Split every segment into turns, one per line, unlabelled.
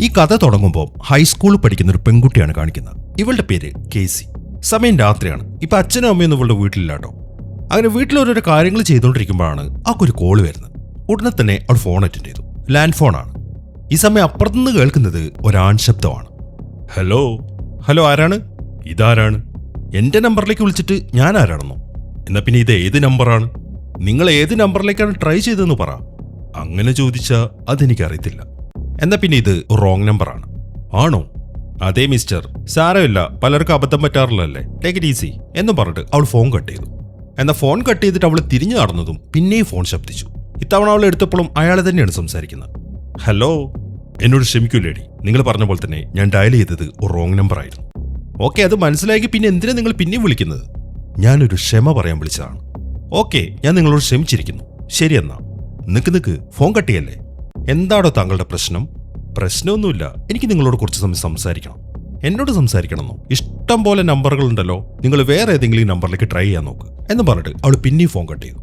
ഈ കഥ തുടങ്ങുമ്പോൾ ഹൈസ്കൂളിൽ പഠിക്കുന്ന ഒരു പെൺകുട്ടിയാണ് കാണിക്കുന്നത്. ഇവളുടെ പേര് കേസി. സമയം രാത്രിയാണ്. ഇപ്പൊ അച്ഛനും അമ്മയൊന്നും ഇവളുടെ വീട്ടിലില്ലാട്ടോ. അങ്ങനെ വീട്ടിലോരോരോ കാര്യങ്ങൾ ചെയ്തുകൊണ്ടിരിക്കുമ്പോഴാണ് അവൾക്കൊരു കോള് വരുന്നത്. ഉടനെ തന്നെ അവൾ ഫോൺ അറ്റൻഡ് ചെയ്തു. ലാൻഡ് ഫോണാണ്. ഈ സമയം അപ്പുറത്തുനിന്ന് കേൾക്കുന്നത് ഒരാൺ ശബ്ദമാണ്. ഹലോ ഹലോ, ആരാണ്? ഇതാരാണ്? എന്റെ നമ്പറിലേക്ക് വിളിച്ചിട്ട് ഞാൻ ആരാണെന്നോ? എന്നാ പിന്നെ ഇത് ഏത് നമ്പറാണ്? നിങ്ങൾ ഏത് നമ്പറിലേക്കാണ് ട്രൈ ചെയ്തതെന്ന് പറ. അങ്ങനെ ചോദിച്ചാൽ അതെനിക്കറിയത്തില്ല. എന്നാ പിന്നെ ഇത് റോങ് നമ്പറാണ്. ആണോ? അതേ മിസ്റ്റർ, സാരമില്ല, പലർക്കും അബദ്ധം പറ്റാറില്ലല്ലേ, ടേക്ക് ഇറ്റ് ഈസി എന്നും പറഞ്ഞിട്ട് അവൾ ഫോൺ കട്ട് ചെയ്തു. എന്നാൽ ഫോൺ കട്ട് ചെയ്തിട്ട് അവൾ തിരിഞ്ഞു നടന്നതും പിന്നെയും ഫോൺ ശബ്ദിച്ചു. ഇത്തവണ അവൾ എടുത്തപ്പോഴും അയാൾ തന്നെയാണ് സംസാരിക്കുന്നത്. ഹലോ, എന്നോട് ക്ഷമിക്കൂ ലേഡി, നിങ്ങൾ പറഞ്ഞ പോലെ തന്നെ ഞാൻ ഡയൽ ചെയ്തത് ഒരു റോങ് നമ്പർ ആയിരുന്നു. ഓക്കെ, അത് മനസ്സിലാക്കി പിന്നെ എന്തിനാ നിങ്ങൾ പിന്നെയും വിളിക്കുന്നത്? ഞാനൊരു ക്ഷമ പറയാൻ വിളിച്ചതാണ്. ഓക്കെ, ഞാൻ നിങ്ങളോട് ക്ഷമിച്ചിരിക്കുന്നു. ശരിയെന്നാ. നിക്ക് ഫോൺ കട്ട് ചെയ്യല്ലേ. എന്താണോ താങ്കളുടെ പ്രശ്നം? പ്രശ്നമൊന്നുമില്ല, എനിക്ക് നിങ്ങളോട് കുറച്ച് സമയം സംസാരിക്കണം. എന്നോട് സംസാരിക്കണമെന്നോ? ഇഷ്ടം പോലെ നമ്പറുകളുണ്ടല്ലോ, നിങ്ങൾ വേറെ ഏതെങ്കിലും നമ്പറിലേക്ക് ട്രൈ ചെയ്യാൻ നോക്ക് എന്ന് പറഞ്ഞിട്ട് അവൾ പിന്നെയും ഫോൺ കട്ട് ചെയ്തു.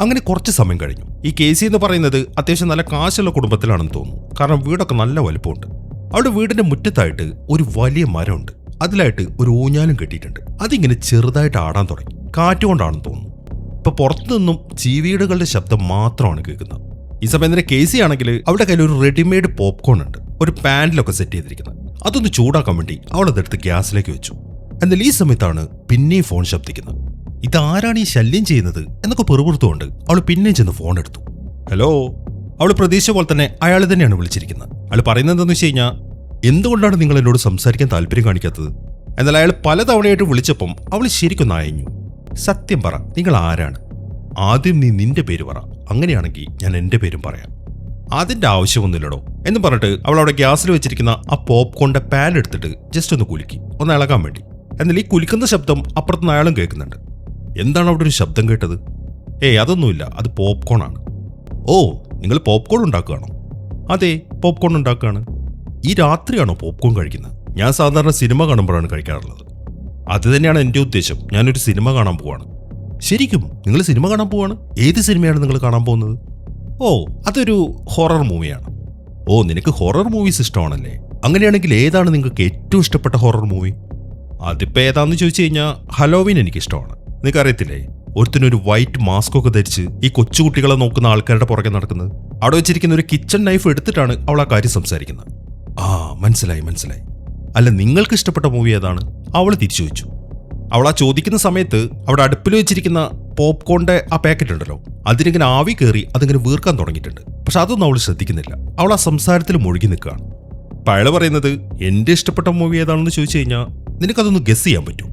അങ്ങനെ കുറച്ച് സമയം കഴിഞ്ഞു. ഈ കേസി എന്ന് പറയുന്നത് അത്യാവശ്യം നല്ല കാശുള്ള കുടുംബത്തിലാണെന്ന് തോന്നുന്നു. കാരണം വീടൊക്കെ നല്ല വലുപ്പമുണ്ട്. അവളുടെ വീടിന്റെ മുറ്റത്തായിട്ട് ഒരു വലിയ മരമുണ്ട്. അതിലായിട്ട് ഒരു ഊഞ്ഞാലും കെട്ടിയിട്ടുണ്ട്. അതിങ്ങനെ ചെറുതായിട്ട് ആടാൻ തുടങ്ങി. കാറ്റുകൊണ്ടാണെന്ന് തോന്നുന്നു. ഇപ്പൊ പുറത്തുനിന്നും ചീവീടുകളുടെ ശബ്ദം മാത്രമാണ് കേൾക്കുന്നത്. ഈ സമയം തന്നെ കേസി ആണെങ്കിൽ അവളുടെ കയ്യിൽ ഒരു റെഡിമെയ്ഡ് പോപ്കോൺ ഉണ്ട്, ഒരു പാനിലൊക്കെ സെറ്റ് ചെയ്തിരിക്കുന്നത്. അതൊന്ന് ചൂടാക്കാൻ വേണ്ടി അവൾ അതെടുത്ത് ഗ്യാസിലേക്ക് വെച്ചു. എന്നാൽ ഈ സമയത്താണ് പിന്നെയും ഫോൺ ശബ്ദിക്കുന്നത്. ഇതാരാണ് ഈ ശല്യം ചെയ്യുന്നത് എന്നൊക്കെ പെറുപുറത്തുകൊണ്ട് അവൾ പിന്നെയും ചെന്ന് ഫോൺ എടുത്തു. ഹലോ. അവൾ പ്രതീക്ഷിച്ച പോലെ തന്നെ അയാൾ തന്നെയാണ് വിളിച്ചിരിക്കുന്നത്. അയാൾ പറയുന്നത് എന്താണെന്ന് വെച്ച് കഴിഞ്ഞാൽ, എന്തുകൊണ്ടാണ് നിങ്ങൾ എന്നോട് സംസാരിക്കാൻ താല്പര്യം കാണിക്കാത്തത്? എന്നാൽ അയാൾ പലതവണയായിട്ട് വിളിച്ചപ്പം അവൾ ശരിക്കൊന്ന് അയഞ്ഞു. സത്യം പറ, നിങ്ങൾ ആരാണ്? ആദ്യം നീ നിന്റെ പേര് പറ, അങ്ങനെയാണെങ്കിൽ ഞാൻ എന്റെ പേരും പറയാം. അതിന്റെ ആവശ്യമൊന്നുമില്ലടോ എന്ന് പറഞ്ഞിട്ട് അവൾ അവിടെ ഗ്യാസിൽ വെച്ചിരിക്കുന്ന ആ പോപ്കോണിന്റെ പാൻ എടുത്തിട്ട് ജസ്റ്റ് ഒന്ന് കുലുക്കി, ഒന്ന് ഇളകാൻ വേണ്ടി. എന്നാൽ ഈ കുലുക്കുന്ന ശബ്ദം അപ്പുറത്തുനിന്ന് അയാളും കേൾക്കുന്നുണ്ട്. എന്താണ് അവിടെ ഒരു ശബ്ദം കേട്ടത്? അതൊന്നുമില്ല, അത് പോപ്കോൺ ആണ്. ഓ, നിങ്ങൾ പോപ്കോൺ ഉണ്ടാക്കുകയാണോ? അതെ, പോപ്കോൺ ഉണ്ടാക്കുകയാണ്. ഈ രാത്രിയാണോ പോപ്കോൺ കഴിക്കുന്നത്? ഞാൻ സാധാരണ സിനിമ കാണുമ്പോഴാണ് കഴിക്കാറുള്ളത്. അത് തന്നെയാണ് എൻ്റെ ഉദ്ദേശം. ഞാനൊരു സിനിമ കാണാൻ പോവാണ്. ശരിക്കും നിങ്ങൾ സിനിമ കാണാൻ പോവാണ്? ഏത് സിനിമയാണ് നിങ്ങൾ കാണാൻ പോകുന്നത്? ഓ, അതൊരു ഹൊറർ മൂവിയാണ്. ഓ, നിനക്ക് ഹൊറർ മൂവീസ് ഇഷ്ടമാണല്ലേ? അങ്ങനെയാണെങ്കിൽ ഏതാണ് നിങ്ങൾക്ക് ഏറ്റവും ഇഷ്ടപ്പെട്ട ഹൊറർ മൂവി? അതിപ്പോൾ ഏതാണെന്ന് ചോദിച്ചു കഴിഞ്ഞാൽ ഹലോവീൻ എനിക്കിഷ്ടമാണ്. നിനക്കറിയത്തില്ലേ, ഒരുത്തിനൊരു വൈറ്റ് മാസ്ക് ഒക്കെ ധരിച്ച് ഈ കൊച്ചുകുട്ടികളെ നോക്കുന്ന ആൾക്കാരുടെ പുറകെ നടക്കുന്നത്. അവിടെ വെച്ചിരിക്കുന്ന ഒരു കിച്ചൺ നൈഫ് എടുത്തിട്ടാണ് അവൾ ആ കാര്യം സംസാരിക്കുന്നത്. ആ, മനസ്സിലായി. അല്ല, നിങ്ങൾക്ക് ഇഷ്ടപ്പെട്ട മൂവി ഏതാണ്? അവൾ തിരിച്ചു ചോദിച്ചു. അവൾ ആ ചോദിക്കുന്ന സമയത്ത് അവിടെ അടുപ്പിൽ വെച്ചിരിക്കുന്ന പോപ്കോണിന്റെ ആ പാക്കറ്റ് ഉണ്ടല്ലോ, അതിനിങ്ങനെ ആവി കയറി അതിങ്ങനെ വീർക്കാൻ തുടങ്ങിയിട്ടുണ്ട്. പക്ഷെ അതൊന്നും അവൾ ശ്രദ്ധിക്കുന്നില്ല. അവൾ ആ സംസാരത്തിൽ മുഴുകി നിൽക്കുകയാണ്. അപ്പം അയാൾ പറയുന്നത്, എൻ്റെ ഇഷ്ടപ്പെട്ട മൂവി ഏതാണെന്ന് ചോദിച്ചു കഴിഞ്ഞാൽ നിനക്കതൊന്ന് ഗസ് ചെയ്യാൻ പറ്റും?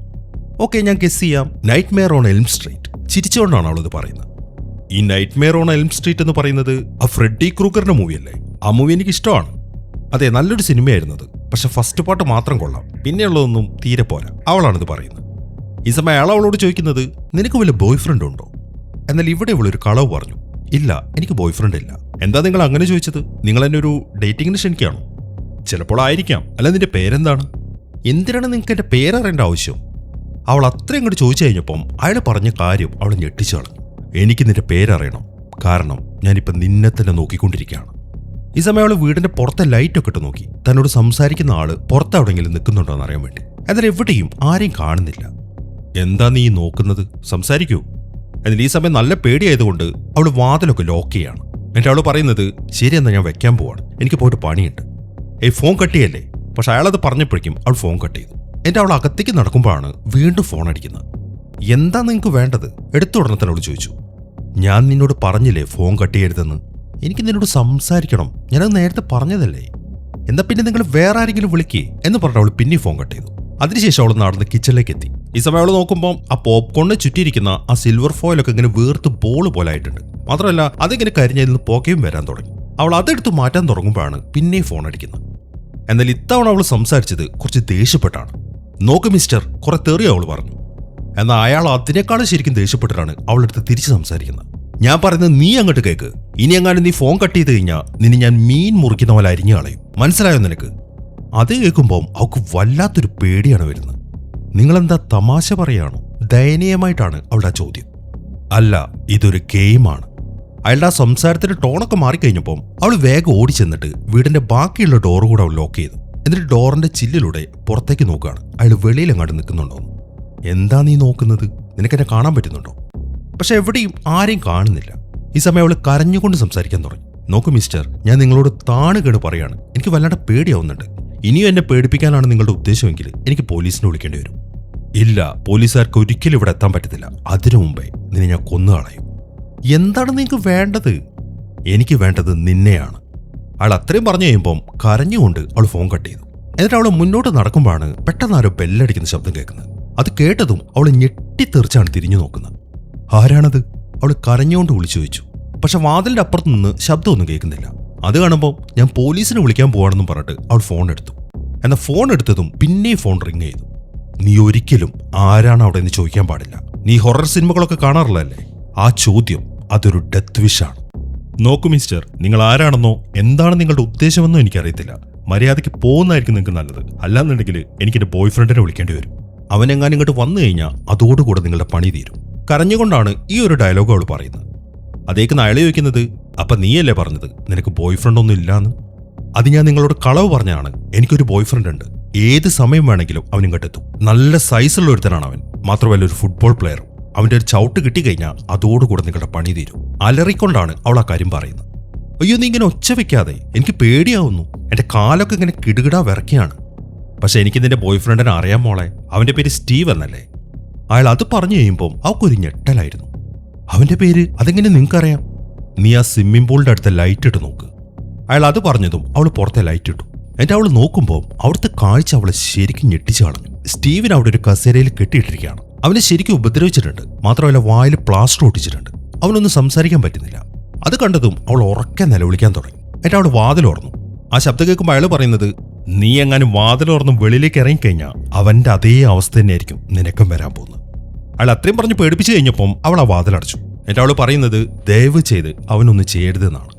ഓക്കെ, ഞാൻ ഗസ് ചെയ്യാം. Nightmare on Elm Street. ചിരിച്ചുകൊണ്ടാണ് അവളത് പറയുന്നത്. ഈ nightmare on Elm Street എന്ന് പറയുന്നത് ആ ഫ്രെഡി ക്രൂഗറിന്റെ മൂവിയല്ലേ? ആ മൂവി എനിക്ക് ഇഷ്ടമാണ്. അതെ, നല്ലൊരു സിനിമയായിരുന്നത്. പക്ഷെ ഫസ്റ്റ് പാർട്ട് മാത്രം കൊള്ളാം, പിന്നെയുള്ളതൊന്നും തീരെ പോരാ. അവളാണിത് പറയുന്നത്. ഈ സമയം അയാൾ അവളോട് ചോദിക്കുന്നത്, നിനക്ക് വല്ല ബോയ് ഫ്രണ്ട് ഉണ്ടോ? എന്നാൽ ഇവിടെ ഇവളൊരു കളവ് പറഞ്ഞു. ഇല്ല, എനിക്ക് ബോയ് ഫ്രണ്ട് ഇല്ല. എന്താ നിങ്ങൾ അങ്ങനെ ചോദിച്ചത്? നിങ്ങൾ എന്നെ ഒരു ഡേറ്റിങ്ങിന് ക്ഷണിക്കുകയാണോ? ചിലപ്പോൾ ആയിരിക്കാം. അല്ല, നിന്റെ പേരെന്താണ്? എന്തിനാണ് നിങ്ങൾക്ക് എൻ്റെ പേരറിയേണ്ട ആവശ്യം? അവൾ അത്രയും അങ്ങോട്ട് ചോദിച്ചു കഴിഞ്ഞപ്പം അയാൾ പറഞ്ഞ കാര്യം അവൾ ഞെട്ടിച്ചു കളഞ്ഞു. എനിക്ക് നിന്റെ പേരറിയണം, കാരണം ഞാനിപ്പം നിന്നെ തന്നെ നോക്കിക്കൊണ്ടിരിക്കുകയാണ്. ഈ സമയം അവൾ വീടിന്റെ പുറത്തെ ലൈറ്റൊക്കെ ഇട്ട് നോക്കി, തന്നോട് സംസാരിക്കുന്ന ആള് പുറത്തെവിടെങ്കിലും നിൽക്കുന്നുണ്ടോ എന്ന് അറിയാൻ വേണ്ടി. എന്നാൽ എവിടെയും ആരെയും കാണുന്നില്ല. എന്താ നീ നോക്കുന്നത്? സംസാരിക്കൂ. എന്നാൽ ഈ സമയം നല്ല പേടിയായതുകൊണ്ട് അവൾ വാതിലൊക്കെ ലോക്ക് ചെയ്യാണ്. എന്നിട്ട് അവൾ പറയുന്നത്, ശരിയെന്നാ ഞാൻ വെക്കാൻ പോവാണ്, എനിക്ക് പോയിട്ട് പണിയുണ്ട്. ഫോൺ കട്ട് ചെയ്യല്ലേ? പക്ഷെ അയാളത് പറഞ്ഞപ്പോഴേക്കും അവൾ ഫോൺ കട്ട് ചെയ്തു. എന്നിട്ട് അവൾ അകത്തേക്ക് നടക്കുമ്പോഴാണ് വീണ്ടും ഫോൺ അടിക്കുന്നത്. എന്താ നിങ്ങൾക്ക് വേണ്ടത്? എടുത്ത ഉടനെ തന്നെ അവൾ ചോദിച്ചു. ഞാൻ നിന്നോട് പറഞ്ഞില്ലേ ഫോൺ കട്ട് ചെയ്യരുതെന്ന്? എനിക്ക് നിന്നോട് സംസാരിക്കണം, ഞാനത് നേരത്തെ പറഞ്ഞതല്ലേ. എന്നാ പിന്നെ നിങ്ങൾ വേറെ ആരെങ്കിലും വിളിക്കേ എന്ന് പറഞ്ഞിട്ട് അവൾ പിന്നെ ഫോൺ കട്ട് ചെയ്തു. അതിനുശേഷം അവൾ നടന്ന് കിച്ചണിലേക്ക് എത്തി. ഈ സമയം അവൾ നോക്കുമ്പോൾ ആ പോപ്കോണിനെ ചുറ്റിയിരിക്കുന്ന ആ സിൽവർ ഫോയിലൊക്കെ ഇങ്ങനെ വീർത്ത് ബോള് പോലെ ആയിട്ടുണ്ട്. മാത്രമല്ല അതിങ്ങനെ കരിഞ്ഞതിൽ നിന്ന് പുകയും വരാൻ തുടങ്ങി. അവൾ അതെടുത്ത് മാറ്റാൻ തുടങ്ങുമ്പോഴാണ് പിന്നെയും ഫോൺ അടിക്കുന്നത്. എന്നാൽ ഇത്തവണ അവൾ സംസാരിച്ചത് കുറച്ച് ദേഷ്യപ്പെട്ടാണ്. നോക്ക് മിസ്റ്റർ, കുറെ തെറിയോ അവൾ പറഞ്ഞു. എന്നാൽ അയാൾ അതിനേക്കാളും ശരിക്കും ദേഷ്യപ്പെട്ടിട്ടാണ് അവളെടുത്ത് തിരിച്ച് സംസാരിക്കുന്നത്. ഞാൻ പറയുന്നത് നീ അങ്ങോട്ട് കേൾക്ക്. ഇനി എങ്ങാനും നീ ഫോൺ കട്ട് ചെയ്ത് കഴിഞ്ഞാൽ നിന്നെ ഞാൻ മീൻ മുറിക്കുന്ന പോലെ അരിഞ്ഞു കളയും, മനസ്സിലായോ നിനക്ക്? അത് കേൾക്കുമ്പോൾ അവൾക്ക് വല്ലാത്തൊരു പേടിയാണ് വരുന്നത്. നിങ്ങളെന്താ തമാശ പറയാണോ? ദയനീയമായിട്ടാണ് അവളുടെ ചോദ്യം. അല്ല, ഇതൊരു ഗെയിമാണ്. അയാളുടെ ആ സംസാരത്തിന്റെ ടോണൊക്കെ മാറിക്കഴിഞ്ഞപ്പോൾ അവൾ വേഗം ഓടി ചെന്നിട്ട് വീടിന്റെ ബാക്കിയുള്ള ഡോർ കൂടെ അവൾ ലോക്ക് ചെയ്തു. എന്നിട്ട് ഡോറിന്റെ ചില്ലിലൂടെ പുറത്തേക്ക് നോക്കുകയാണ് അയാൾ വെളിയിലെങ്ങാണ്ട് നിൽക്കുന്നുണ്ടോ. എന്താ നീ നോക്കുന്നത്? നിനക്കെന്നെ കാണാൻ പറ്റുന്നുണ്ടോ? പക്ഷെ എവിടെയും ആരെയും കാണുന്നില്ല. ഈ സമയം അവൾ കരഞ്ഞുകൊണ്ട് സംസാരിക്കാൻ തുടങ്ങി. നോക്കൂ മിസ്റ്റർ, ഞാൻ നിങ്ങളോട് താണുകേട് പറയാണ്. എനിക്ക് വല്ലാണ്ട് പേടിയാവുന്നുണ്ട്. ഇനിയും എന്നെ പേടിപ്പിക്കാനാണ് നിങ്ങളുടെ ഉദ്ദേശമെങ്കിൽ എനിക്ക് പോലീസിനെ വിളിക്കേണ്ടി വരും. ഇല്ല, പോലീസുകാർക്ക് ഒരിക്കലും ഇവിടെ എത്താൻ പറ്റത്തില്ല. അതിനു മുമ്പേ നിന്നെ ഞാൻ കൊന്നു കളയും. എന്താണ് നിങ്ങൾക്ക് വേണ്ടത്? എനിക്ക് വേണ്ടത് നിന്നെയാണ്. അയാൾ അത്രയും പറഞ്ഞു കഴിയുമ്പം കരഞ്ഞുകൊണ്ട് അവൾ ഫോൺ കട്ട് ചെയ്തു. എന്നിട്ട് അവൾ മുന്നോട്ട് നടക്കുമ്പോഴാണ് പെട്ടെന്ന് ആരോ ബെല്ലടിക്കുന്ന ശബ്ദം കേൾക്കുന്നത്. അത് കേട്ടതും അവൾ ഞെട്ടിത്തെറിച്ചാണ് തിരിഞ്ഞു നോക്കുന്നത്. ആരാണത്? അവൾ കരഞ്ഞുകൊണ്ട് വിളിച്ചു ചോദിച്ചു. പക്ഷെ വാതിലിന്റെ അപ്പുറത്ത് നിന്ന് ശബ്ദമൊന്നും കേൾക്കുന്നില്ല. അത് കാണുമ്പോൾ ഞാൻ പോലീസിനെ വിളിക്കാൻ പോവാണെന്നും പറഞ്ഞിട്ട് അവൾ ഫോൺ എടുത്തു. എന്നാൽ ഫോൺ എടുത്തതും പിന്നെ ഫോൺ റിങ് ചെയ്തു. നീ ഒരിക്കലും ആരാണ് അവിടെ നിന്ന് ചോദിക്കാൻ പാടില്ല. നീ ഹൊറർ സിനിമകളൊക്കെ കാണാറില്ലല്ലേ? ആ ചോദ്യം അതൊരു ഡെത്ത് വിഷാണ്. നോക്കൂ മിസ്റ്റർ, നിങ്ങൾ ആരാണെന്നോ എന്താണ് നിങ്ങളുടെ ഉദ്ദേശമെന്നോ എനിക്കറിയത്തില്ല. മര്യാദയ്ക്ക് പോകുന്നതായിരിക്കും നിങ്ങൾക്ക് നല്ലത്. അല്ലാന്നുണ്ടെങ്കിൽ എനിക്ക് എൻ്റെ ബോയ് ഫ്രണ്ടിനെ വിളിക്കേണ്ടി വരും. അവനെങ്ങാനും ഇങ്ങോട്ട് വന്നു കഴിഞ്ഞാൽ അതോടുകൂടെ നിങ്ങളുടെ പണി തീരും. കരഞ്ഞുകൊണ്ടാണ് ഈ ഒരു ഡയലോഗ് അവൾ പറയുന്നത്. അതേക്ക് അയാൾ ചോദിക്കുന്നത്, അപ്പൊ നീയല്ലേ പറഞ്ഞത് നിനക്ക് ബോയ് ഫ്രണ്ട് ഒന്നും ഇല്ലാന്ന്? അത് ഞാൻ നിങ്ങളോട് കളവ് പറഞ്ഞാണ്. എനിക്കൊരു ബോയ് ഫ്രണ്ട് ഉണ്ട്. ഏത് സമയം വേണമെങ്കിലും അവൻ ഇങ്ങോട്ടെത്തും. നല്ല സൈസുള്ള ഒരുത്തനാണ് അവൻ. മാത്രമല്ല ഒരു ഫുട്ബോൾ പ്ലെയറും. അവന്റെ ഒരു ചവിട്ട് കിട്ടിക്കഴിഞ്ഞാൽ അതോടുകൂടെ നിങ്ങളുടെ പണി തീരും. അലറിക്കൊണ്ടാണ് അവൾ ആ കാര്യം പറയുന്നത്. അയ്യോ, നീ ഇങ്ങനെ ഒച്ച വെക്കാതെ, എനിക്ക് പേടിയാവുന്നു. എന്റെ കാലൊക്കെ ഇങ്ങനെ കിടുകിടാ വിറക്കുകയാണ്. പക്ഷെ എനിക്ക് നിന്റെ ബോയ് ഫ്രണ്ടിനെ അറിയാൻ മോളെ. അവന്റെ പേര് സ്റ്റീവ് എന്നല്ലേ? അയാൾ അത് പറഞ്ഞു കഴിയുമ്പോൾ അവൾക്കൊരു ഞെട്ടലായിരുന്നു. അവന്റെ പേര് അതെങ്ങനെ നിങ്ങൾക്കറിയാം? നീ ആ സ്വിമ്മിംഗ് പൂളിന്റെ അടുത്ത ലൈറ്റ് ഇട്ട് നോക്ക്. അയാൾ അത് പറഞ്ഞതും അവൾ പുറത്തെ ലൈറ്റ് ഇട്ടു. എന്നിട്ട് അവൾ നോക്കുമ്പോൾ അവിടുത്തെ കാഴ്ച അവളെ ശരിക്കും ഞെട്ടിച്ചു കളഞ്ഞു. സ്റ്റീവൻ അവിടെ ഒരു കസേരയിൽ കെട്ടിയിട്ടിരിക്കുകയാണ്. അവനെ ശരിക്കും ഉപദ്രവിച്ചിട്ടുണ്ട്. മാത്രമല്ല വായിൽ പ്ലാസ്റ്റർ ഒട്ടിച്ചിട്ടുണ്ട്. അവനൊന്നും സംസാരിക്കാൻ പറ്റുന്നില്ല. അത് കണ്ടതും അവൾ ഉറക്കെ നിലവിളിക്കാൻ തുടങ്ങി. എന്നിട്ട് അവൾ വാതിൽ തുറന്നു. ആ ശബ്ദം കേൾക്കുമ്പോൾ അയാൾ പറയുന്നത്, നീ എങ്ങാനും വാതിൽ തുറന്ന് വെളിയിലേക്ക് ഇറങ്ങിക്കഴിഞ്ഞാൽ അവന്റെ അതേ അവസ്ഥ തന്നെയായിരിക്കും നിനക്കും വരാൻ പോകുന്നത്. അയാൾ അത്രയും പറഞ്ഞ് പേടിപ്പിച്ചു കഴിഞ്ഞപ്പം അവൾ ആ വാതിലടച്ചു. എന്നിട്ട് അവൾ പറയുന്നത്, ദയവ് ചെയ്ത് അവനൊന്നും ചെയ്യരുതെന്നാണ്.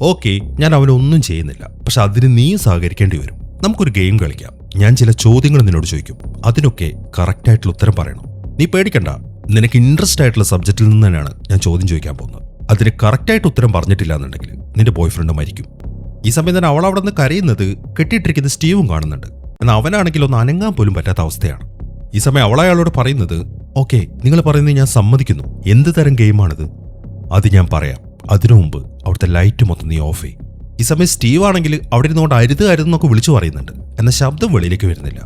ഓക്കെ, ഞാൻ അവനൊന്നും ചെയ്യുന്നില്ല. പക്ഷെ അതിന് നീയും സഹകരിക്കേണ്ടി വരും. നമുക്കൊരു ഗെയിം കളിക്കാം. ഞാൻ ചില ചോദ്യങ്ങൾ നിന്നോട് ചോദിക്കും. അതിനൊക്കെ കറക്റ്റായിട്ടുള്ള ഉത്തരം പറയണം. നീ പേടിക്കണ്ട. നിനക്ക് ഇൻട്രസ്റ്റ് ആയിട്ടുള്ള സബ്ജക്റ്റിൽ നിന്ന് തന്നെയാണ് ഞാൻ ചോദ്യം ചോദിക്കാൻ പോകുന്നത്. അതിന് കറക്റ്റായിട്ട് ഉത്തരം പറഞ്ഞിട്ടില്ല എന്നുണ്ടെങ്കിൽ നിന്റെ ബോയ് ഫ്രണ്ട് മരിക്കും. ഈ സമയം തന്നെ അവൾ അവിടെ നിന്ന് കരയുന്നത് കെട്ടിയിട്ടിരിക്കുന്ന സ്റ്റീവും കാണുന്നുണ്ട്. എന്നാൽ അവനാണെങ്കിൽ ഒന്ന് അനങ്ങാൻ പോലും പറ്റാത്ത അവസ്ഥയാണ്. ഈ സമയം അവൾ അയാളോട് പറയുന്നത്, ഓക്കെ, നിങ്ങൾ പറയുന്നത് ഞാൻ സമ്മതിക്കുന്നു. എന്ത് തരം ഗെയിമാണിത്? അത് ഞാൻ പറയാം. അതിനു മുമ്പ് അവിടുത്തെ ലൈറ്റ് മൊത്തം നീ ഓഫ് ചെയ്യും. ഈ സമയം സ്റ്റീവ് ആണെങ്കിൽ അവിടെ ഇരുന്നുകൊണ്ട് അരുതെന്നൊക്കെ വിളിച്ചു പറയുന്നുണ്ട്. എന്നാൽ ശബ്ദം വെളിയിലേക്ക് വരുന്നില്ല.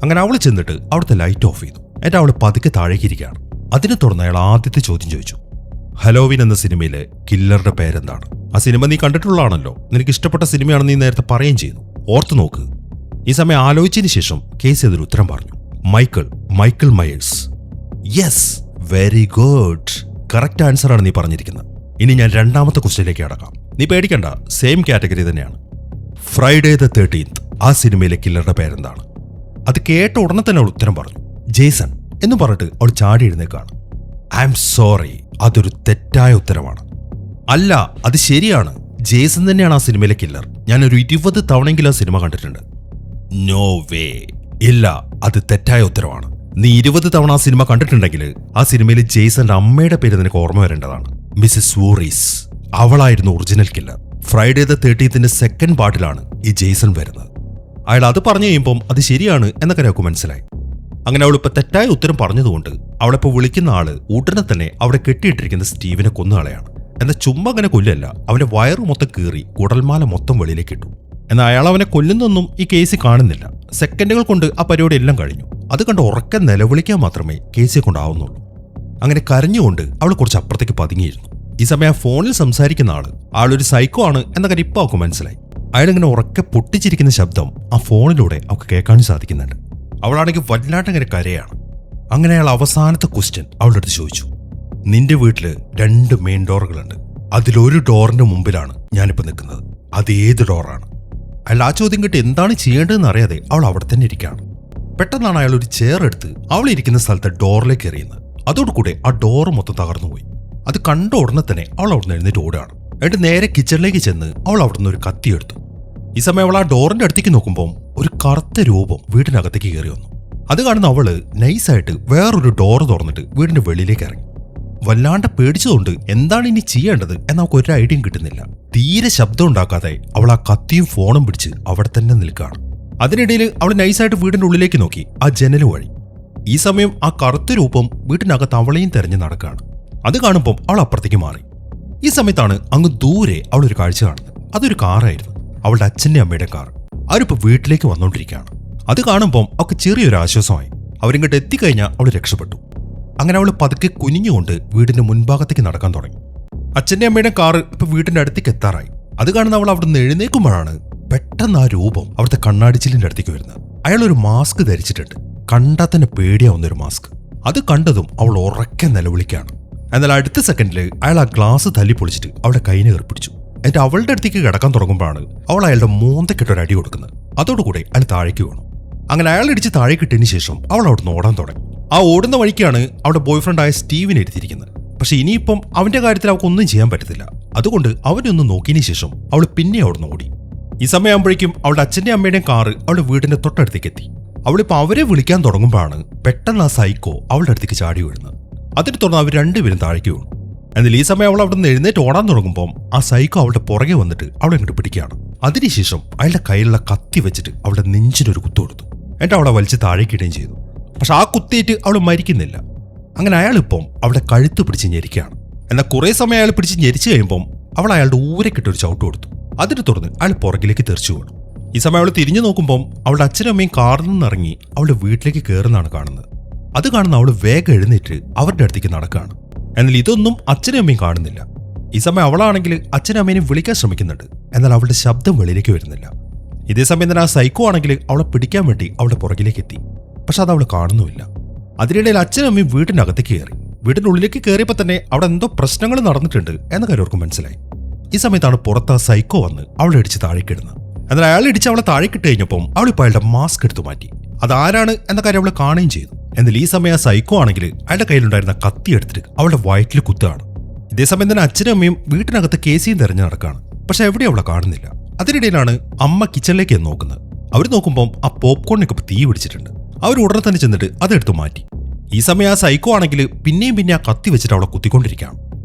അങ്ങനെ അവൾ ചെന്നിട്ട് അവിടുത്തെ ലൈറ്റ് ഓഫ് ചെയ്തു. എന്നിട്ട് അവൾ പതുക്കെ താഴേക്കിരിക്കുകയാണ്. അതിനെ തുടർന്ന് അയാൾ ആദ്യത്തെ ചോദ്യം ചോദിച്ചു. ഹലോവിൻ എന്ന സിനിമയിലെ കില്ലറുടെ പേരെന്താണ്? ആ സിനിമ നീ കണ്ടിട്ടുള്ളതാണല്ലോ. നിനക്ക് ഇഷ്ടപ്പെട്ട സിനിമയാണെന്ന് നീ നേരത്തെ പറയുകയും ചെയ്തു. ഓർത്തു നോക്ക്. ഈ സമയം ആലോചിച്ചതിന് ശേഷം കേസ് അതിൽ ഉത്തരം പറഞ്ഞു. Michael Myers. Yes, very good. Correct ആൻസറാണ് നീ പറഞ്ഞിരിക്കുന്നത്. ഇനി ഞാൻ രണ്ടാമത്തെ ക്വസ്റ്റ്യനിലേക്ക് അടക്കാം. നീ പേടിക്കണ്ട, സെയിം കാറ്റഗറി തന്നെയാണ്. ഫ്രൈഡേ ദ 13th ആ സിനിമയിലെ കില്ലറുടെ പേരെന്താണ്? അത് കേട്ട ഉടനെ തന്നെ അവൾ ഉത്തരം പറഞ്ഞു. ജേസൺ എന്ന് പറഞ്ഞിട്ട് അവൾ ചാടി എഴുന്നേക്കാണ്. ഐ എം സോറി, അതൊരു തെറ്റായ ഉത്തരമാണ്. അല്ല, അത് ശരിയാണ്. ജേസൺ തന്നെയാണ് ആ സിനിമയിലെ കില്ലർ. ഞാനൊരു 20 തവണയെങ്കിലും ആ സിനിമ കണ്ടിട്ടുണ്ട്. No way. ഇല്ല, അത് തെറ്റായ ഉത്തരവാണ്. നീ 20 തവണ ആ സിനിമ കണ്ടിട്ടുണ്ടെങ്കിൽ ആ സിനിമയിൽ ജെയ്സന്റെ അമ്മയുടെ പേര് നിനക്ക് ഓർമ്മ വരേണ്ടതാണ്. Mrs Voorhees. അവളായിരുന്നു original killer. Friday the 13th second പാർട്ടിലാണ് ഈ ജെയ്സൺ വരുന്നത്. അയാൾ അത് പറഞ്ഞു കഴിയുമ്പം അത് ശരിയാണ് എന്നൊക്കെ അവൾക്ക് മനസ്സിലായി. അങ്ങനെ അവളിപ്പോൾ തെറ്റായ ഉത്തരം പറഞ്ഞതുകൊണ്ട് അവളിപ്പോൾ വിളിക്കുന്ന ആള് ഉടനെ തന്നെ അവിടെ കെട്ടിയിട്ടിരിക്കുന്ന സ്റ്റീവിനെ കൊന്നുകളയാണ്. എന്നാൽ ചുമ്മാ അങ്ങനെ കൊല്ലല്ല, അവന്റെ വയറ് മൊത്തം കീറി കുടൽമാല മൊത്തം വെളിയിലേക്ക് ഇട്ടു. എന്നാൽ അയാൾ അവനെ കൊല്ലുന്നൊന്നും ഈ കേസിൽ കാണുന്നില്ല. സെക്കൻഡുകൾ കൊണ്ട് ആ പരിപാടി എല്ലാം കഴിഞ്ഞു. അത് കണ്ട് ഉറക്കെ നിലവിളിക്കാൻ മാത്രമേ കേസിൽ കൊണ്ടാവുന്നുള്ളൂ. അങ്ങനെ കരഞ്ഞുകൊണ്ട് അവൾ കുറച്ച് അപ്പുറത്തേക്ക് പതുങ്ങിയിരുന്നു. ഈ സമയം ആ ഫോണിൽ സംസാരിക്കുന്ന ആളൊരു സൈക്കോ ആണ് എന്ന കാര്യം ഇപ്പം അവൾക്ക് മനസ്സിലായി. അയാളിങ്ങനെ ഉറക്കെ പൊട്ടിച്ചിരിക്കുന്ന ശബ്ദം ആ ഫോണിലൂടെ അവൾക്ക് കേൾക്കാനും സാധിക്കുന്നുണ്ട്. അവളാണെങ്കിൽ വല്ലാണ്ടങ്ങനെ കരയാണ്. അങ്ങനെ അയാൾ അവസാനത്തെ ക്വസ്റ്റ്യൻ അവളുടെ അടുത്ത് ചോദിച്ചു. നിന്റെ വീട്ടില് 2 മെയിൻ ഡോറുകളുണ്ട്. അതിലൊരു ഡോറിന്റെ മുമ്പിലാണ് ഞാനിപ്പോൾ നിൽക്കുന്നത്. അത് ഏത് ഡോറാണ്? അയാൾ ആ ചോദ്യം കേട്ട് എന്താണ് ചെയ്യേണ്ടതെന്ന് അറിയാതെ അവൾ അവിടെ തന്നെ ഇരിക്കുകയാണ്. പെട്ടെന്നാണ് അയാൾ ഒരു ചെയർ എടുത്ത് അവൾ ഇരിക്കുന്ന സ്ഥലത്തെ ഡോറിലേക്ക് എറിയുന്നത്. അതോടുകൂടെ ആ ഡോറ് മൊത്തം തകർന്നുപോയി. അത് കണ്ട ഉടനെ തന്നെ അവൾ അവിടെ നിന്ന് എഴുന്നേറ്റ് ഓടുകയാണ്. എന്നിട്ട് നേരെ കിച്ചണിലേക്ക് ചെന്ന് അവൾ അവിടെ നിന്ന് ഒരു കത്തി എടുത്തു. ഈ സമയം അവൾ ആ ഡോറിന്റെ അടുത്തേക്ക് നോക്കുമ്പോൾ ഒരു കറുത്ത രൂപം വീടിനകത്തേക്ക് കയറി വന്നു. അത് കാണുന്ന അവള് നൈസായിട്ട് വേറൊരു ഡോറ് തുറന്നിട്ട് വീടിന്റെ വെളിയിലേക്ക് ഇറങ്ങി. വല്ലാണ്ട് പേടിച്ചതുകൊണ്ട് എന്താണ് ഇനി ചെയ്യേണ്ടത് എന്ന് അവൾക്ക് ഒരു ഐഡിയയും കിട്ടുന്നില്ല. തീരെ ശബ്ദം ഉണ്ടാക്കാതെ അവൾ ആ കത്തിയും ഫോണും പിടിച്ച് അവിടെ തന്നെ നിൽക്കുകയാണ്. അതിനിടയിൽ അവൾ നൈസായിട്ട് വീടിന്റെ ഉള്ളിലേക്ക് നോക്കി, ആ ജനൽ വഴി. ഈ സമയം ആ കറുത്ത രൂപം വീട്ടിനകത്ത് അവളെയും തെരഞ്ഞു നടക്കുകയാണ്. അത് കാണുമ്പം അവൾ അപ്പുറത്തേക്ക് മാറി. ഈ സമയത്താണ് അങ്ങ് ദൂരെ അവൾ ഒരു കാഴ്ച കാണുന്നത്. അതൊരു കാറായിരുന്നു, അവളുടെ അച്ഛൻ്റെ അമ്മയുടെ കാർ. അവരിപ്പോൾ വീട്ടിലേക്ക് വന്നുകൊണ്ടിരിക്കുകയാണ്. അത് കാണുമ്പം അവൾക്ക് ചെറിയൊരു ആശ്വാസമായി. അവരിങ്ങോട്ട് എത്തിക്കഴിഞ്ഞാൽ അവൾ രക്ഷപ്പെട്ടു. അങ്ങനെ അവൾ പതുക്കെ കുനിഞ്ഞുകൊണ്ട് വീടിന്റെ മുൻഭാഗത്തേക്ക് നടക്കാൻ തുടങ്ങി. അച്ഛൻ്റെ അമ്മയുടെ കാറ് ഇപ്പൊ വീടിന്റെ അടുത്തേക്ക് എത്താറായി. അത് കാണുന്ന അവൾ അവിടെ നിന്ന് എഴുന്നേക്കുമ്പോഴാണ് പെട്ടെന്ന് ആ രൂപം അവിടുത്തെ കണ്ണാടിച്ചിലിന്റെ അടുത്തേക്ക് വരുന്നത്. അയാൾ ഒരു മാസ്ക് ധരിച്ചിട്ടുണ്ട്, കണ്ടാൽ തന്നെ പേടിയാവുന്നൊരു മാസ്ക്. അത് കണ്ടതും അവൾ ഉറക്കെ നിലവിളിക്കാണ്. എന്നാൽ അടുത്ത സെക്കൻഡിൽ അയാൾ ആ ഗ്ലാസ് തല്ലി പൊളിച്ചിട്ട് അവളുടെ കൈനെ കയറിപ്പിടിച്ചു. എന്നിട്ട് അവളുടെ അടുത്തേക്ക് കിടക്കാൻ തുടങ്ങുമ്പോഴാണ് അവൾ അയാളുടെ മോന്തക്കെട്ടൊരു അടി കൊടുക്കുന്നത്. അതോടുകൂടെ അയാൾ താഴേക്ക് വീണു. അങ്ങനെ അയാൾ ഇടിച്ച് താഴെ കിട്ടിയതിന് ശേഷം അവൾ അവിടുന്ന് ഓടാൻ തുടങ്ങി. ആ ഓടുന്ന വഴിക്കാണ് അവളുടെ ബോയ്ഫ്രണ്ടായ സ്റ്റീവിനെ എടുത്തിരിക്കുന്നത്. പക്ഷെ ഇനിയിപ്പം അവന്റെ കാര്യത്തിൽ അവൾക്ക് ഒന്നും ചെയ്യാൻ പറ്റത്തില്ല. അതുകൊണ്ട് അവനൊന്ന് നോക്കിയതിനു ശേഷം അവൾ പിന്നെ അവിടുന്ന് ഓടി. ഈ സമയമാകുമ്പോഴേക്കും അവളുടെ അച്ഛൻ്റെ അമ്മയുടെയും കാറ് അവളുടെ വീടിന്റെ തൊട്ടടുത്തേക്ക് എത്തി. അവളിപ്പോൾ അവരെ വിളിക്കാൻ തുടങ്ങുമ്പോഴാണ് പെട്ടെന്ന് ആ സൈക്കോ അവളുടെ അടുത്തേക്ക് ചാടി വീഴുന്നത്. അതിന് തുടർന്ന് അവർ രണ്ടുപേരും താഴേക്ക് വീണു. എന്നാൽ ഈ സമയം അവൾ അവിടെ നിന്ന് എഴുന്നേറ്റ് ഓടാൻ തുടങ്ങുമ്പോൾ ആ സൈക്കോ അവളുടെ പുറകെ വന്നിട്ട് അവളെ ഇങ്ങോട്ട് പിടിക്കുകയാണ്. അതിനുശേഷം അയാളുടെ കയ്യിലുള്ള കത്തി വെച്ചിട്ട് അവളുടെ നെഞ്ചിനൊരു കുത്തു കൊടുത്തു. എന്നിട്ട് അവളെ വലിച്ച് താഴേക്കിടുകയും ചെയ്തു. പക്ഷെ ആ കുത്തിയിട്ട് അവൾ മരിക്കുന്നില്ല. അങ്ങനെ അയാളിപ്പം അവളുടെ കഴുത്ത് പിടിച്ച് ഞെരിക്കുകയാണ്. എന്നാൽ കുറേ സമയം അയാൾ പിടിച്ച് ഞെരിച്ചു കഴിയുമ്പം അവൾ അയാളുടെ ഊരക്കിട്ടൊരു ചവിട്ട് കൊടുത്തു. അതിന് തുടർന്ന് അയാൾ പുറകിലേക്ക് തെറിച്ചു വീണു. ഈ സമയം അവൾ തിരിഞ്ഞു നോക്കുമ്പം അവളുടെ അച്ഛനും അമ്മയും കാറിൽ നിന്നിറങ്ങി അവളുടെ വീട്ടിലേക്ക് കയറുന്നതാണ് കാണുന്നത്. അത് കാണുന്ന അവൾ വേഗം എഴുന്നേറ്റ് അവരുടെ അടുത്തേക്ക് നടക്കുകയാണ്. എന്നാൽ ഇതൊന്നും അച്ഛനും അമ്മയും കാണുന്നില്ല. ഈ സമയം അവളാണെങ്കിൽ അച്ഛനും അമ്മേനെ വിളിക്കാൻ ശ്രമിക്കുന്നുണ്ട്. എന്നാൽ അവളുടെ ശബ്ദം വെളിയിലേക്ക് വരുന്നില്ല. ഇതേ സമയം തന്നെ ആ സൈക്കോ ആണെങ്കിൽ അവളെ പിടിക്കാൻ വേണ്ടി അവളുടെ പുറകിലേക്ക് എത്തി. പക്ഷെ അത് അവൾ കാണുന്നുമില്ല. അതിനിടയിൽ അച്ഛനും അമ്മയും വീട്ടിനകത്തേക്ക് കയറി. വീടിന്റെ ഉള്ളിലേക്ക് കയറിയപ്പോൾ തന്നെ അവിടെ എന്തോ പ്രശ്നങ്ങൾ നടന്നിട്ടുണ്ട് എന്ന കാര്യം അവർക്ക് മനസ്സിലായി. ഈ സമയത്താണ് പുറത്ത് ആ സൈക്കോ വന്ന് അവളെ ഇടിച്ച് താഴേക്കിടുന്നത്. എന്നാൽ അയാൾ ഇടിച്ച് അവളെ താഴേക്കിട്ട് കഴിഞ്ഞപ്പം അവളിപ്പോൾ അയാളുടെ മാസ്ക് എടുത്തു മാറ്റി. അതാരാണ് എന്ന കാര്യം അവൾ കാണുകയും ചെയ്തു. എന്നാൽ ഈ സമയം ആ സൈക്കോ ആണെങ്കിൽ അയാളുടെ കയ്യിലുണ്ടായിരുന്ന കത്തി എടുത്തിട്ട് അവളുടെ വയറ്റിൽ കുത്തുകയാണ്. ഇതേസമയം തന്നെ അച്ഛനും അമ്മയും വീട്ടിനകത്ത് കേസിയും തെരഞ്ഞു നടക്കുകയാണ്. പക്ഷെ എവിടെയും അവളെ കാണുന്നില്ല. അതിനിടയിലാണ് അമ്മ കിച്ചണിലേക്ക് നോക്കുന്നത്. അവർ നോക്കുമ്പോൾ ആ പോപ്കോണിനൊക്കെ തീ പിടിച്ചിട്ടുണ്ട്. അവർ ഉടനെ തന്നെ ചെന്നിട്ട് അതെടുത്ത് മാറ്റി. ഈ സമയം ആ സൈക്കോ ആണെങ്കിൽ പിന്നെയും ആ കത്തി വെച്ചിട്ട് അവളെ കുത്തിക്കൊണ്ടിരിക്കുകയാണ്.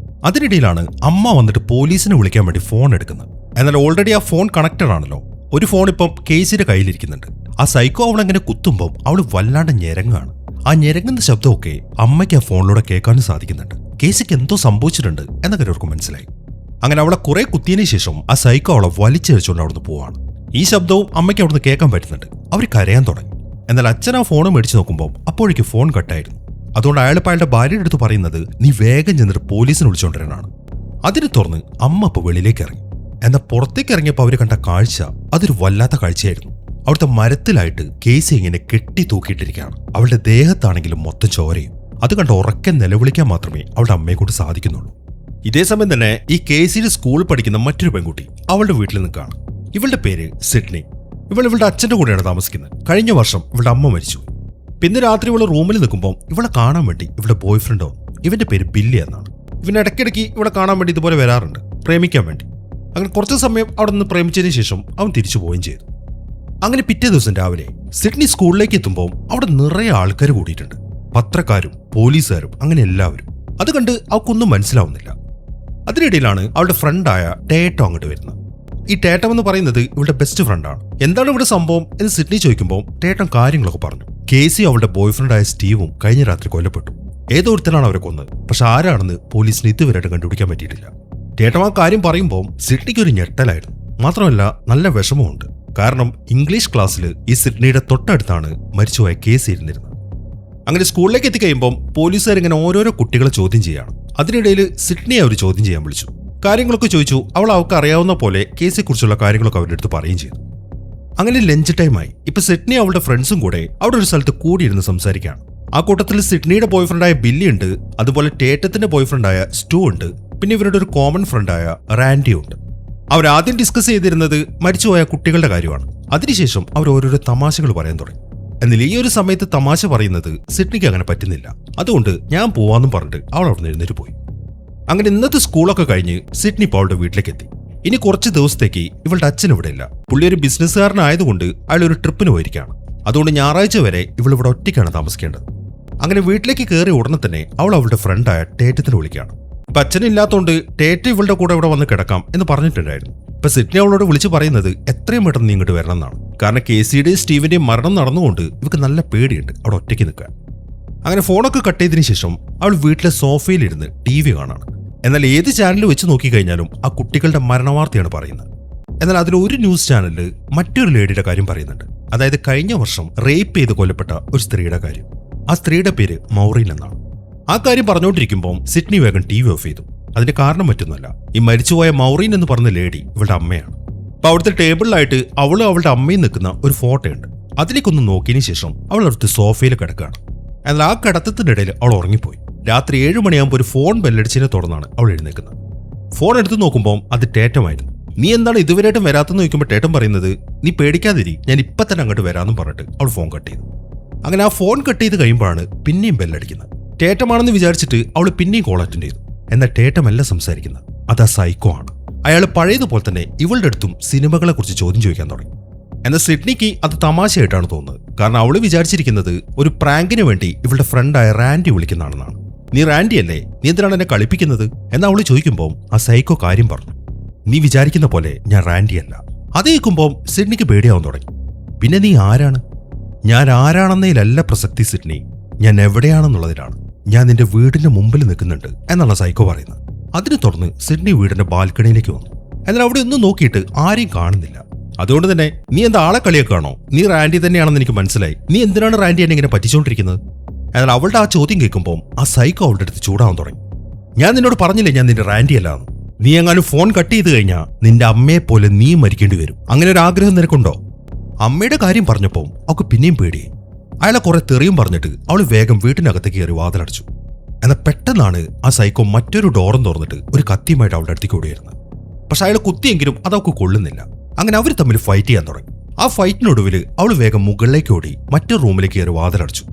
അതിനിടയിലാണ് അമ്മ വന്നിട്ട് പോലീസിനെ വിളിക്കാൻ വേണ്ടി ഫോൺ എടുക്കുന്നത്. എന്നാൽ ഓൾറെഡി ആ ഫോൺ കണക്റ്റഡ് ആണല്ലോ. ഒരു ഫോൺ ഇപ്പം കേസിന്റെ കയ്യിലിരിക്കുന്നുണ്ട്. ആ സൈക്കോ അവളെങ്ങനെ കുത്തുമ്പോൾ അവൾ വല്ലാണ്ട് ഞെരങ്ങാണ്. ആ ഞെരങ്ങുന്ന ശബ്ദമൊക്കെ അമ്മയ്ക്ക് ആ ഫോണിലൂടെ കേൾക്കാനും സാധിക്കുന്നുണ്ട്. കേസിക്ക് എന്തോ സംഭവിച്ചിട്ടുണ്ട് എന്ന കാര്യം അവർക്ക് മനസ്സിലായി. അങ്ങനെ അവളെ കുറെ കുത്തിയതിനു ശേഷം ആ സൈക്കോ അവളെ വലിച്ചഴിച്ചുകൊണ്ട് അവിടുന്ന് പോവാണ്. ഈ ശബ്ദവും അമ്മയ്ക്ക് അവിടുന്ന് കേൾക്കാൻ പറ്റുന്നുണ്ട്. അവർ കരയാൻ തുടങ്ങി. എന്നാൽ അച്ഛൻ ആ ഫോൺ മേടിച്ച് നോക്കുമ്പോൾ അപ്പോഴേക്ക് ഫോൺ കട്ടായിരുന്നു. അതുകൊണ്ട് അയാളിപ്പോൾ അയാളുടെ ഭാര്യയുടെ അടുത്ത് പറയുന്നത് നീ വേഗം ചെന്നിട്ട് പോലീസിനെ വിളിച്ചുകൊണ്ടിരാനാണ്. അതിനെ തുറന്ന് അമ്മ ഇപ്പോൾ വെളിയിലേക്ക് ഇറങ്ങി. എന്നാൽ പുറത്തേക്ക് ഇറങ്ങിയപ്പോൾ അവർ കണ്ട കാഴ്ച അതൊരു വല്ലാത്ത കാഴ്ചയായിരുന്നു. അവിടുത്തെ മരത്തിലായിട്ട് കേസി ഇങ്ങനെ കെട്ടി തൂക്കിയിട്ടിരിക്കുകയാണ്. അവളുടെ ദേഹത്താണെങ്കിലും മൊത്തം ചോരയും. അത് കണ്ട് ഉറക്കെ നിലവിളിക്കാൻ മാത്രമേ അവളുടെ അമ്മയെ കൊണ്ട് സാധിക്കുന്നുള്ളൂ. ഇതേസമയം തന്നെ ഈ കേസിയിൽ സ്കൂളിൽ പഠിക്കുന്ന മറ്റൊരു പെൺകുട്ടി അവളുടെ വീട്ടിൽ നിൽക്കുകയാണ്. ഇവളുടെ പേര് സിഡ്നി. ഇവളുടെ അച്ഛൻ്റെ കൂടെയാണ് താമസിക്കുന്നത്. കഴിഞ്ഞ വർഷം ഇവളുടെ അമ്മ മരിച്ചു. പിന്നെ രാത്രി ഇവളെ റൂമിൽ നിൽക്കുമ്പോൾ ഇവളെ കാണാൻ വേണ്ടി ഇവളുടെ ബോയ് ഫ്രണ്ട് വന്നു. ഇവന്റെ പേര് ബില്ലി എന്നാണ്. ഇവൻ ഇടയ്ക്കിടയ്ക്ക് ഇവളെ കാണാൻ വേണ്ടി ഇതുപോലെ വരാറുണ്ട്, പ്രേമിക്കാൻ വേണ്ടി. അങ്ങനെ കുറച്ച് സമയം അവിടെ നിന്ന് പ്രേമിച്ചതിന് ശേഷം അവൻ തിരിച്ചു പോവുകയും ചെയ്തു. അങ്ങനെ പിറ്റേ ദിവസം രാവിലെ സിഡ്നി സ്കൂളിലേക്ക് എത്തുമ്പോൾ അവിടെ നിറയെ ആൾക്കാർ കൂടിയിട്ടുണ്ട്. പത്രക്കാരും പോലീസുകാരും അങ്ങനെ എല്ലാവരും. അത് കണ്ട് അവൾക്കൊന്നും മനസ്സിലാവുന്നില്ല. അതിനിടയിലാണ് അവളുടെ ഫ്രണ്ടായ ടേറ്റോ അങ്ങോട്ട് വരുന്നത്. ഈ ടേറ്റം എന്ന് പറയുന്നത് ഇവളുടെ ബെസ്റ്റ് ഫ്രണ്ടാണ്. എന്താണ് ഇവിടെ സംഭവം എന്ന് സിഡ്നി ചോദിക്കുമ്പോൾ ടേറ്റം കാര്യങ്ങളൊക്കെ പറഞ്ഞു. കേസി അവളുടെ ബോയ്ഫ്രണ്ടായ സ്റ്റീവും കഴിഞ്ഞ രാത്രി കൊല്ലപ്പെട്ടു. ഏതോ ഒരുത്തനാണ് അവരെ കൊന്നത്. പക്ഷെ ആരാണെന്ന് പോലീസിന് ഇതുവരെയായിട്ട് കണ്ടുപിടിക്കാൻ പറ്റിയിട്ടില്ല. ടേറ്റം ആ കാര്യം പറയുമ്പോൾ സിഡ്നിക്ക് ഒരു ഞെട്ടലായിരുന്നു. മാത്രമല്ല നല്ല വിഷമമുണ്ട്. കാരണം ഇംഗ്ലീഷ് ക്ലാസ്സിൽ ഈ സിഡ്നിയുടെ തൊട്ടടുത്താണ് മരിച്ചുപോയ കേസി ഇരുന്നിരുന്നത്. അങ്ങനെ സ്കൂളിലേക്ക് എത്തിക്കഴിയുമ്പോൾ പോലീസുകാരിങ്ങനെ ഓരോരോ കുട്ടികളെ ചോദ്യം ചെയ്യുകയാണ്. അതിനിടയിൽ സിഡ്നിയെ അവർ ചോദ്യം ചെയ്യാൻ വിളിച്ചു. കാര്യങ്ങളൊക്കെ ചോദിച്ചു. അവൾക്ക് അറിയാവുന്ന പോലെ കേസിനെക്കുറിച്ചുള്ള കാര്യങ്ങളൊക്കെ അവരുടെ അടുത്ത് പറയുകയും ചെയ്തു. അങ്ങനെ ലഞ്ച് ടൈമായി. ഇപ്പൊ സിഡ്നി അവളുടെ ഫ്രണ്ട്സും കൂടെ അവിടെ ഒരു സ്ഥലത്ത് കൂടിയിരുന്ന് സംസാരിക്കുകയാണ്. ആ കൂട്ടത്തിൽ സിഡ്നിയുടെ ബോയ്ഫ്രണ്ടായ ബില്ലി ഉണ്ട്, അതുപോലെ ടേറ്റത്തിന്റെ ബോയ്ഫ്രണ്ടായ സ്റ്റൂ ഉണ്ട്, പിന്നെ ഇവരുടെ ഒരു കോമൺ ഫ്രണ്ടായ റാൻഡി ഉണ്ട്. അവരാദ്യം ഡിസ്കസ് ചെയ്തിരുന്നത് മരിച്ചുപോയ കുട്ടികളുടെ കാര്യമാണ്. അതിനുശേഷം അവർ ഓരോരോ തമാശകൾ പറയാൻ തുടങ്ങി. എന്നാൽ ഈ ഒരു സമയത്ത് തമാശ പറയുന്നത് സിഡ്നിക്ക് അങ്ങനെ പറ്റുന്നില്ല. അതുകൊണ്ട് ഞാൻ പോവാന്നും പറഞ്ഞിട്ട് അവൾ അവിടെ നിന്ന് എഴുന്നേറ്റ് പോയി. അങ്ങനെ ഇന്നത്തെ സ്കൂളൊക്കെ കഴിഞ്ഞ് സിഡ്നി ഇപ്പോൾ അവളുടെ വീട്ടിലേക്ക് എത്തി. ഇനി കുറച്ച് ദിവസത്തേക്ക് ഇവളുടെ അച്ഛൻ ഇവിടെ ഇല്ല. പുള്ളി ഒരു ബിസിനസ്സുകാരനായതുകൊണ്ട് അയാൾ ഒരു ട്രിപ്പിന് പോയിരിക്കുകയാണ്. അതുകൊണ്ട് ഞായറാഴ്ച വരെ ഇവൾ ഇവിടെ ഒറ്റയ്ക്കാണ് താമസിക്കേണ്ടത്. അങ്ങനെ വീട്ടിലേക്ക് കയറി ഉടനെ തന്നെ അവൾ അവളുടെ ഫ്രണ്ടായ ടേറ്റത്തിന് വിളിക്കുകയാണ്. ഇപ്പൊ അച്ഛനില്ലാത്തതുകൊണ്ട് ടേറ്റ് ഇവളുടെ കൂടെ ഇവിടെ വന്ന് കിടക്കാം എന്ന് പറഞ്ഞിട്ടുണ്ടായിരുന്നു. ഇപ്പൊ സിഡ്നി അവളോട് വിളിച്ച് പറയുന്നത് എത്രയും പെട്ടെന്ന് നീ ഇങ്ങോട്ട് വരണം എന്നാണ്. കാരണം കേസിയുടെയും സ്റ്റീവിന്റെയും മരണം നടന്നുകൊണ്ട് ഇവർക്ക് നല്ല പേടിയുണ്ട് അവിടെ ഒറ്റയ്ക്ക് നിൽക്കാൻ. അങ്ങനെ ഫോണൊക്കെ കട്ട് ചെയ്തതിനു ശേഷം അവൾ വീട്ടിലെ സോഫയിലിരുന്ന് TV കാണാണ്. എന്നാൽ ഏത് ചാനൽ വെച്ച് നോക്കിക്കഴിഞ്ഞാലും ആ കുട്ടികളുടെ മരണവാർത്തയാണ് പറയുന്നത്. എന്നാൽ അതിലൊരു ന്യൂസ് ചാനലിൽ മറ്റൊരു ലേഡിയുടെ കാര്യം പറയുന്നുണ്ട്. അതായത് കഴിഞ്ഞ വർഷം റേപ്പ് ചെയ്ത് കൊല്ലപ്പെട്ട ഒരു സ്ത്രീയുടെ കാര്യം. ആ സ്ത്രീയുടെ പേര് മൗറീൻ എന്നാണ്. ആ കാര്യം പറഞ്ഞുകൊണ്ടിരിക്കുമ്പോൾ സിഡ്നി വേഗം TV ഓഫ് ചെയ്തു. അതിന്റെ കാരണം മറ്റൊന്നുമല്ല, ഈ മരിച്ചുപോയ മൗറീൻ എന്ന് പറഞ്ഞ ലേഡി ഇവളുടെ അമ്മയാണ്. അപ്പൊ അവിടുത്തെ ടേബിളിലായിട്ട് അവളും അവളുടെ അമ്മയും നിൽക്കുന്ന ഒരു ഫോട്ടോ ഉണ്ട്. അതിലേക്കൊന്ന് നോക്കിയതിനു ശേഷം അവൾ അടുത്ത് സോഫയിൽ കിടക്കുകയാണ്. എന്നാൽ ആ കിടത്തത്തിന്റെ ഇടയിൽ അവൾ ഉറങ്ങിപ്പോയി. രാത്രി 7 മണിയാകുമ്പോൾ ഒരു ഫോൺ ബെല്ലടിച്ചതിനെ തുടർന്നാണ് അവൾ എഴുന്നേക്കുന്നത്. ഫോൺ എടുത്ത് നോക്കുമ്പോൾ അത് ടേറ്റമായിരുന്നു. നീ എന്താണ് ഇതുവരെയായിട്ടും വരാത്തെന്ന് ചോദിക്കുമ്പോൾ ടേറ്റം പറയുന്നത്, നീ പേടിക്കാതിരി, ഞാൻ ഇപ്പം തന്നെ അങ്ങോട്ട് വരാമെന്നും പറഞ്ഞിട്ട് അവൾ ഫോൺ കട്ട് ചെയ്തു. അങ്ങനെ ആ ഫോൺ കട്ട് ചെയ്ത് കഴിയുമ്പോഴാണ് പിന്നെയും ബെല്ലടിക്കുന്നത്. ടേറ്റമാണെന്ന് വിചാരിച്ചിട്ട് അവൾ പിന്നെയും കോൾ അറ്റൻഡ് ചെയ്തു. എന്നാൽ ടേറ്റമല്ല സംസാരിക്കുന്നത്, അതാ സൈക്കോ ആണ്. അയാൾ പഴയതുപോലെ തന്നെ ഇവളുടെ അടുത്തും സിനിമകളെ കുറിച്ച് ചോദ്യം ചോദിക്കാൻ തുടങ്ങി. എന്നാൽ സിഡ്നിക്ക് അത് തമാശയായിട്ടാണ് തോന്നുന്നത്. കാരണം അവള് വിചാരിച്ചിരിക്കുന്നത് ഒരു പ്രാങ്കിന് വേണ്ടി ഇവളുടെ ഫ്രണ്ടായ റാൻഡി വിളിക്കുന്നതാണെന്നാണ്. നീ റാൻഡി അല്ലേ, നീ എന്തിനാണ് എന്നെ കളിപ്പിക്കുന്നത് എന്ന് അവള് ചോദിക്കുമ്പോൾ ആ സൈക്കോ കാര്യം പറഞ്ഞു. നീ വിചാരിക്കുന്ന പോലെ ഞാൻ റാൻഡി അല്ല. അത് കേൾക്കുമ്പോൾ സിഡ്നിക്ക് പേടിയാവാൻ തുടങ്ങി. പിന്നെ നീ ആരാണ്? ഞാൻ ആരാണെന്നതിലല്ല പ്രസക്തി സിഡ്നി, ഞാൻ എവിടെയാണെന്നുള്ളതിലാണ്. ഞാൻ നിന്റെ വീടിന്റെ മുമ്പിൽ നിൽക്കുന്നുണ്ട് എന്നുള്ള സൈക്കോ പറയുന്നത്. അതിനെ തുടർന്ന് സിഡ്നി വീടിന്റെ ബാൽക്കണിയിലേക്ക് വന്നു. എന്നാൽ അവിടെ ഒന്നും നോക്കിയിട്ട് ആരെയും കാണുന്നില്ല. അതുകൊണ്ട് തന്നെ നീ എന്താ ആളെ കളിയൊക്കെയാണോ? നീ റാൻഡി തന്നെയാണെന്ന് എനിക്ക് മനസ്സിലായി. നീ എന്തിനാണ് റാൻഡി എന്നെ ഇങ്ങനെ പറ്റിച്ചുകൊണ്ടിരിക്കുന്നത്? എന്നാൽ അവളുടെ ആ ചോദ്യം കേൾക്കുമ്പോൾ ആ സൈക്കോ അവളുടെ അടുത്ത് ചൂടാവാൻ തുടങ്ങി. ഞാൻ നിന്നോട് പറഞ്ഞില്ലേ ഞാൻ നിന്റെ റാൻഡി അല്ലാന്ന്. നീ എങ്ങാനും ഫോൺ കട്ട് ചെയ്ത് കഴിഞ്ഞാൽ നിന്റെ അമ്മയെ പോലെ നീ മരിക്കേണ്ടി വരും. അങ്ങനെ ഒരു ആഗ്രഹം നിനക്കുണ്ടോ? അമ്മയുടെ കാര്യം പറഞ്ഞപ്പോൾ അവൾക്ക് പിന്നെയും പേടിയായി. അയാളെ കുറെ തെറിയും പറഞ്ഞിട്ട് അവൾ വേഗം വീട്ടിനകത്തേക്ക് കയറി വാതിലടച്ചു. എന്നാൽ പെട്ടെന്നാണ് ആ സൈക്കോ മറ്റൊരു ഡോറും തുറന്നിട്ട് ഒരു കത്തിയുമായിട്ട് അവളുടെ അടുത്തേക്ക് ഓടിയിരുന്നത്. പക്ഷെ അയാൾ കുത്തിയെങ്കിലും അതവൾക്ക് കൊള്ളുന്നില്ല. അങ്ങനെ അവർ തമ്മിൽ ഫൈറ്റ് ചെയ്യാൻ തുടങ്ങി. ആ ഫൈറ്റിനൊടുവിൽ അവൾ വേഗം മുകളിലേക്ക് ഓടി മറ്റൊരു റൂമിലേക്ക് കയറി വാതിലടച്ചു.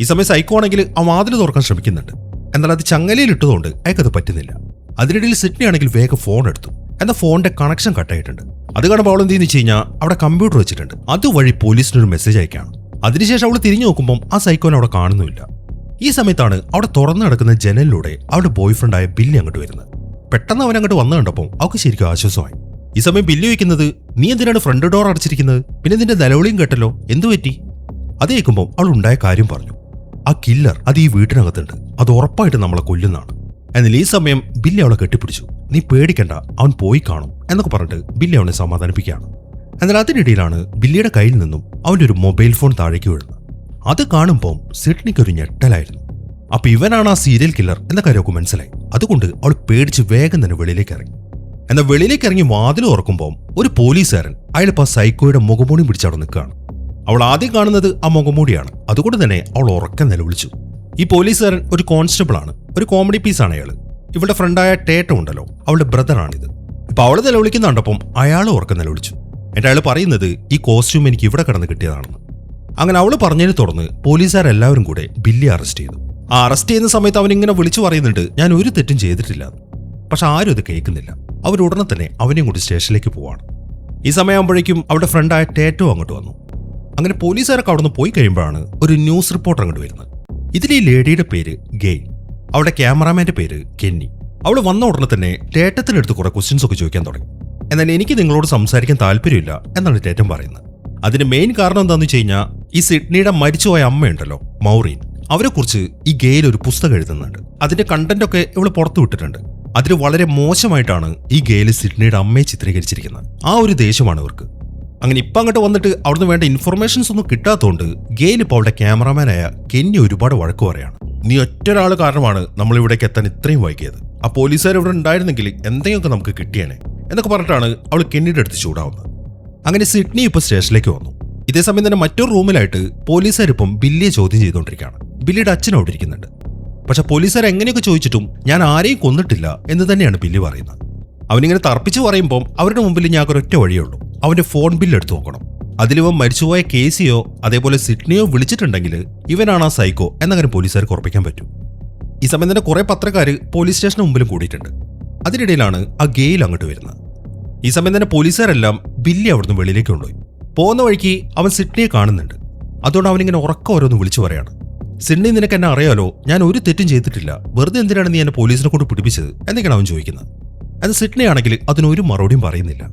ഈ സമയം സൈക്കോ ആണെങ്കിൽ ആ വാതിൽ തുറക്കാൻ ശ്രമിക്കുന്നുണ്ട്. എന്നാൽ അത് ചങ്ങലയിൽ ഇട്ടതുകൊണ്ട് അയാൾക്കത് പറ്റുന്നില്ല. അതിനിടയിൽ സിഡ്നി ആണെങ്കിൽ വേഗം ഫോൺ എടുത്തു. എന്നാൽ ഫോണിന്റെ കണക്ഷൻ കട്ടായിട്ടുണ്ട്. അത് കാണുമ്പോൾ അവൾ എന്ത് ചെയ്യുന്നു വെച്ച് കഴിഞ്ഞാൽ അവിടെ കമ്പ്യൂട്ടർ വെച്ചിട്ടുണ്ട്. അതുവഴി പോലീസിനൊരു മെസ്സേജ് അയക്കാണ്. അതിനുശേഷം അവൾ തിരിഞ്ഞു നോക്കുമ്പോൾ ആ സൈക്കോനെ അവിടെ കാണുന്നുമില്ല. ഈ സമയത്താണ് അവിടെ തുറന്നു കിടക്കുന്ന ജനലിലൂടെ അവളുടെ ബോയ് ഫ്രണ്ടായ ബില്ലി അങ്ങോട്ട് വരുന്നത്. പെട്ടെന്ന് അവൻ അങ്ങോട്ട് വന്നു കണ്ടപ്പോൾ അവൾക്ക് ശരിക്കും ആശ്വാസമായി. ഈ സമയം ബില്ലി ചോദിക്കുന്നത്, നീ എന്തിനാണ് ഫ്രണ്ട് ഡോർ അടച്ചിരിക്കുന്നത്? പിന്നെ നിന്റെ നിലവിളിയും കേട്ടല്ലോ, എന്തു പറ്റി? അത് കേൾക്കുമ്പോൾ അവൾ ഉണ്ടായ കാര്യം പറഞ്ഞു. ആ കില്ലർ അത് ഈ വീട്ടിനകത്തുണ്ട്, അത് ഉറപ്പായിട്ട് നമ്മളെ കൊല്ലുന്നതാണ്. എന്നാൽ ഈ സമയം ബില്ലി അവളെ കെട്ടിപ്പിടിച്ചു. നീ പേടിക്കണ്ട, അവൻ പോയി കാണും എന്നൊക്കെ പറഞ്ഞിട്ട് ബില്ലി അവനെ സമാധാനിപ്പിക്കുകയാണ്. എന്നാൽ അതിനിടയിലാണ് ബില്ലിയുടെ കയ്യിൽ നിന്നും അവൻ്റെ ഒരു മൊബൈൽ ഫോൺ താഴേക്ക് വീഴുന്നത്. അത് കാണുമ്പോൾ സിഡ്നിക്ക് ഒരു ഞെട്ടലായിരുന്നു. അപ്പൊ ഇവനാണ് ആ സീരിയൽ കില്ലർ എന്ന കാര്യമൊക്കെ മനസ്സിലായി. അതുകൊണ്ട് അവൾ പേടിച്ച് വേഗം തന്നെ വെളിയിലേക്ക് ഇറങ്ങി. എന്നാൽ വെളിയിലേക്ക് ഇറങ്ങി വാതിൽ തുറക്കുമ്പോൾ ഒരു പോലീസുകാരൻ അയാളിപ്പോൾ സൈക്കോയുടെ മുഖമൂടി പിടിച്ചവിടെ നിൽക്കുകയാണ്. അവൾ ആദ്യം കാണുന്നത് ആ മുഖമൂടിയാണ്. അതുകൊണ്ട് തന്നെ അവൾ ഉറക്കം നിലവിളിച്ചു. ഈ പോലീസുകാരൻ ഒരു കോൺസ്റ്റബിൾ ആണ്, ഒരു കോമഡി പീസാണ് അയാൾ. ഇവളുടെ ഫ്രണ്ടായ ടേറ്റോ ഉണ്ടല്ലോ, അവളുടെ ബ്രദറാണിത്. ഇപ്പൊ അവള് നിലവിളിക്കുന്ന കണ്ടപ്പം അയാൾ ഉറക്കം നിലവിളിച്ചു. എന്നിട്ട് അയാൾ പറയുന്നത് ഈ കോസ്റ്റ്യൂം എനിക്ക് ഇവിടെ കിടന്ന് കിട്ടിയതാണെന്ന്. അങ്ങനെ അവള് പറഞ്ഞതിനെ തുടർന്ന് പോലീസുകാരെല്ലാവരും കൂടെ ബില്ലി അറസ്റ്റ് ചെയ്തു. ആ അറസ്റ്റ് ചെയ്യുന്ന സമയത്ത് അവൻ ഇങ്ങനെ വിളിച്ചു പറയുന്നുണ്ട്, ഞാൻ ഒരു തെറ്റും ചെയ്തിട്ടില്ല. പക്ഷെ ആരും ഇത് കേൾക്കുന്നില്ല. അവരുടനെ തന്നെ അവനെയും കൂടി സ്റ്റേഷനിലേക്ക് പോവാണ്. ഈ സമയമാകുമ്പോഴേക്കും അവളുടെ ഫ്രണ്ടായ ടേറ്റോ അങ്ങോട്ട് വന്നു. അങ്ങനെ പോലീസുകാരൊക്കെ അവിടെ നിന്ന് പോയി കഴിയുമ്പോഴാണ് ഒരു ന്യൂസ് റിപ്പോർട്ടർ അങ്ങോട്ട് വരുന്നത്. ഇതിൽ ഈ ലേഡിയുടെ പേര് ഗെയിൽ, അവളുടെ ക്യാമറാമാന്റെ പേര് കെന്നി. അവൾ വന്ന ഉടനെ തന്നെ ടേറ്റത്തിനടുത്ത് കുറെ ക്വസ്റ്റ്യൻസ് ഒക്കെ ചോദിക്കാൻ തുടങ്ങി. എന്നാൽ എനിക്ക് നിങ്ങളോട് സംസാരിക്കാൻ താല്പര്യമില്ല എന്നാണ് ടേറ്റം പറയുന്നത്. അതിന് മെയിൻ കാരണം എന്താണെന്ന് വെച്ച് കഴിഞ്ഞാൽ ഈ സിഡ്നിയുടെ മരിച്ചുപോയ അമ്മയുണ്ടല്ലോ മൗറീൻ, അവരെക്കുറിച്ച് ഈ ഗെയിൽ ഒരു പുസ്തകം എഴുതുന്നുണ്ട്. അതിന്റെ കണ്ടന്റ് ഒക്കെ ഇവള് പുറത്തു വിട്ടിട്ടുണ്ട്. അതിൽ വളരെ മോശമായിട്ടാണ് ഈ ഗെയിൽ സിഡ്നിയുടെ അമ്മയെ ചിത്രീകരിച്ചിരിക്കുന്നത്. ആ ഒരു ദേഷ്യമാണ് ഇവർക്ക്. അങ്ങനെ ഇപ്പം അങ്ങോട്ട് വന്നിട്ട് അവിടുന്ന് വേണ്ട ഇൻഫർമേഷൻസ് ഒന്നും കിട്ടാത്തതുകൊണ്ട് ഗെയിൽ ഇപ്പോൾ അവളുടെ ക്യാമറാമാനായ കെന്നി ഒരുപാട് വഴക്ക് പറയാണ്. നീ ഒറ്റൊരാൾ കാരണമാണ് നമ്മൾ ഇവിടേക്ക് എത്താൻ ഇത്രയും വൈകിയത്. ആ പോലീസുകാർ ഇവിടെ ഉണ്ടായിരുന്നെങ്കിൽ എന്തെങ്കിലുമൊക്കെ നമുക്ക് കിട്ടിയേനെ എന്നൊക്കെ പറഞ്ഞിട്ടാണ് അവൾ കെന്നിയുടെ അടുത്ത് ചൂടാവുന്നത്. അങ്ങനെ സിഡ്നി ഇപ്പോൾ സ്റ്റേഷനിലേക്ക് വന്നു. ഇതേസമയം തന്നെ മറ്റൊരു റൂമിലായിട്ട് പോലീസുകാരിപ്പം ബില്ലിയെ ചോദ്യം ചെയ്തുകൊണ്ടിരിക്കുകയാണ്. ബില്ലിയുടെ അച്ഛൻ അവിടെ ഇരിക്കുന്നുണ്ട്. പക്ഷെ പോലീസുകാർ എങ്ങനെയൊക്കെ ചോദിച്ചിട്ടും ഞാൻ ആരെയും കൊന്നിട്ടില്ല എന്ന് തന്നെയാണ് ബില്ലി പറയുന്നത്. അവനിങ്ങനെ തർപ്പിച്ച് പറയുമ്പോൾ അവരുടെ മുമ്പിൽ ഞാൻ ഒരൊറ്റ വഴിയേ ഉള്ളൂ, അവന്റെ ഫോൺ ബില്ല് എടുത്തു നോക്കണം. അതിലിവൻ മരിച്ചുപോയ കേസിയോ അതേപോലെ സിഡ്നിയോ വിളിച്ചിട്ടുണ്ടെങ്കിൽ ഇവനാണ് ആ സൈക്കോ എന്നങ്ങനെ പോലീസുകാർക്ക് ഉറപ്പിക്കാൻ പറ്റും. ഈ സമയം തന്നെ കുറെ പത്രക്കാർ പോലീസ് സ്റ്റേഷന് മുമ്പിലും കൂടിയിട്ടുണ്ട്. അതിനിടയിലാണ് ആ ഗെയിൽ അങ്ങോട്ട് വരുന്നത്. ഈ സമയം തന്നെ പോലീസുകാരെല്ലാം ബില്ലി അവിടുന്ന് വെളിയിലേക്ക് കൊണ്ടുപോയി. പോകുന്ന വഴിക്ക് അവൻ സിഡ്നിയെ കാണുന്നുണ്ട്. അതുകൊണ്ട് അവനിങ്ങനെ ഉറക്കം ഓരോന്ന് വിളിച്ചു പറയാണ്. സിഡ്നി നിനക്ക് എന്നെ അറിയാലോ, ഞാൻ ഒരു തെറ്റും ചെയ്തിട്ടില്ല, വെറുതെ എന്തിനാണ് നീ എന്നെ പോലീസിനെ കൊണ്ട് പിടിപ്പിച്ചത് എന്നൊക്കെയാണ് അവൻ ചോദിക്കുന്നത്. അത് സിഡ്നി ആണെങ്കിൽ അതിനൊരു മറുപടിയും പറയുന്നില്ല.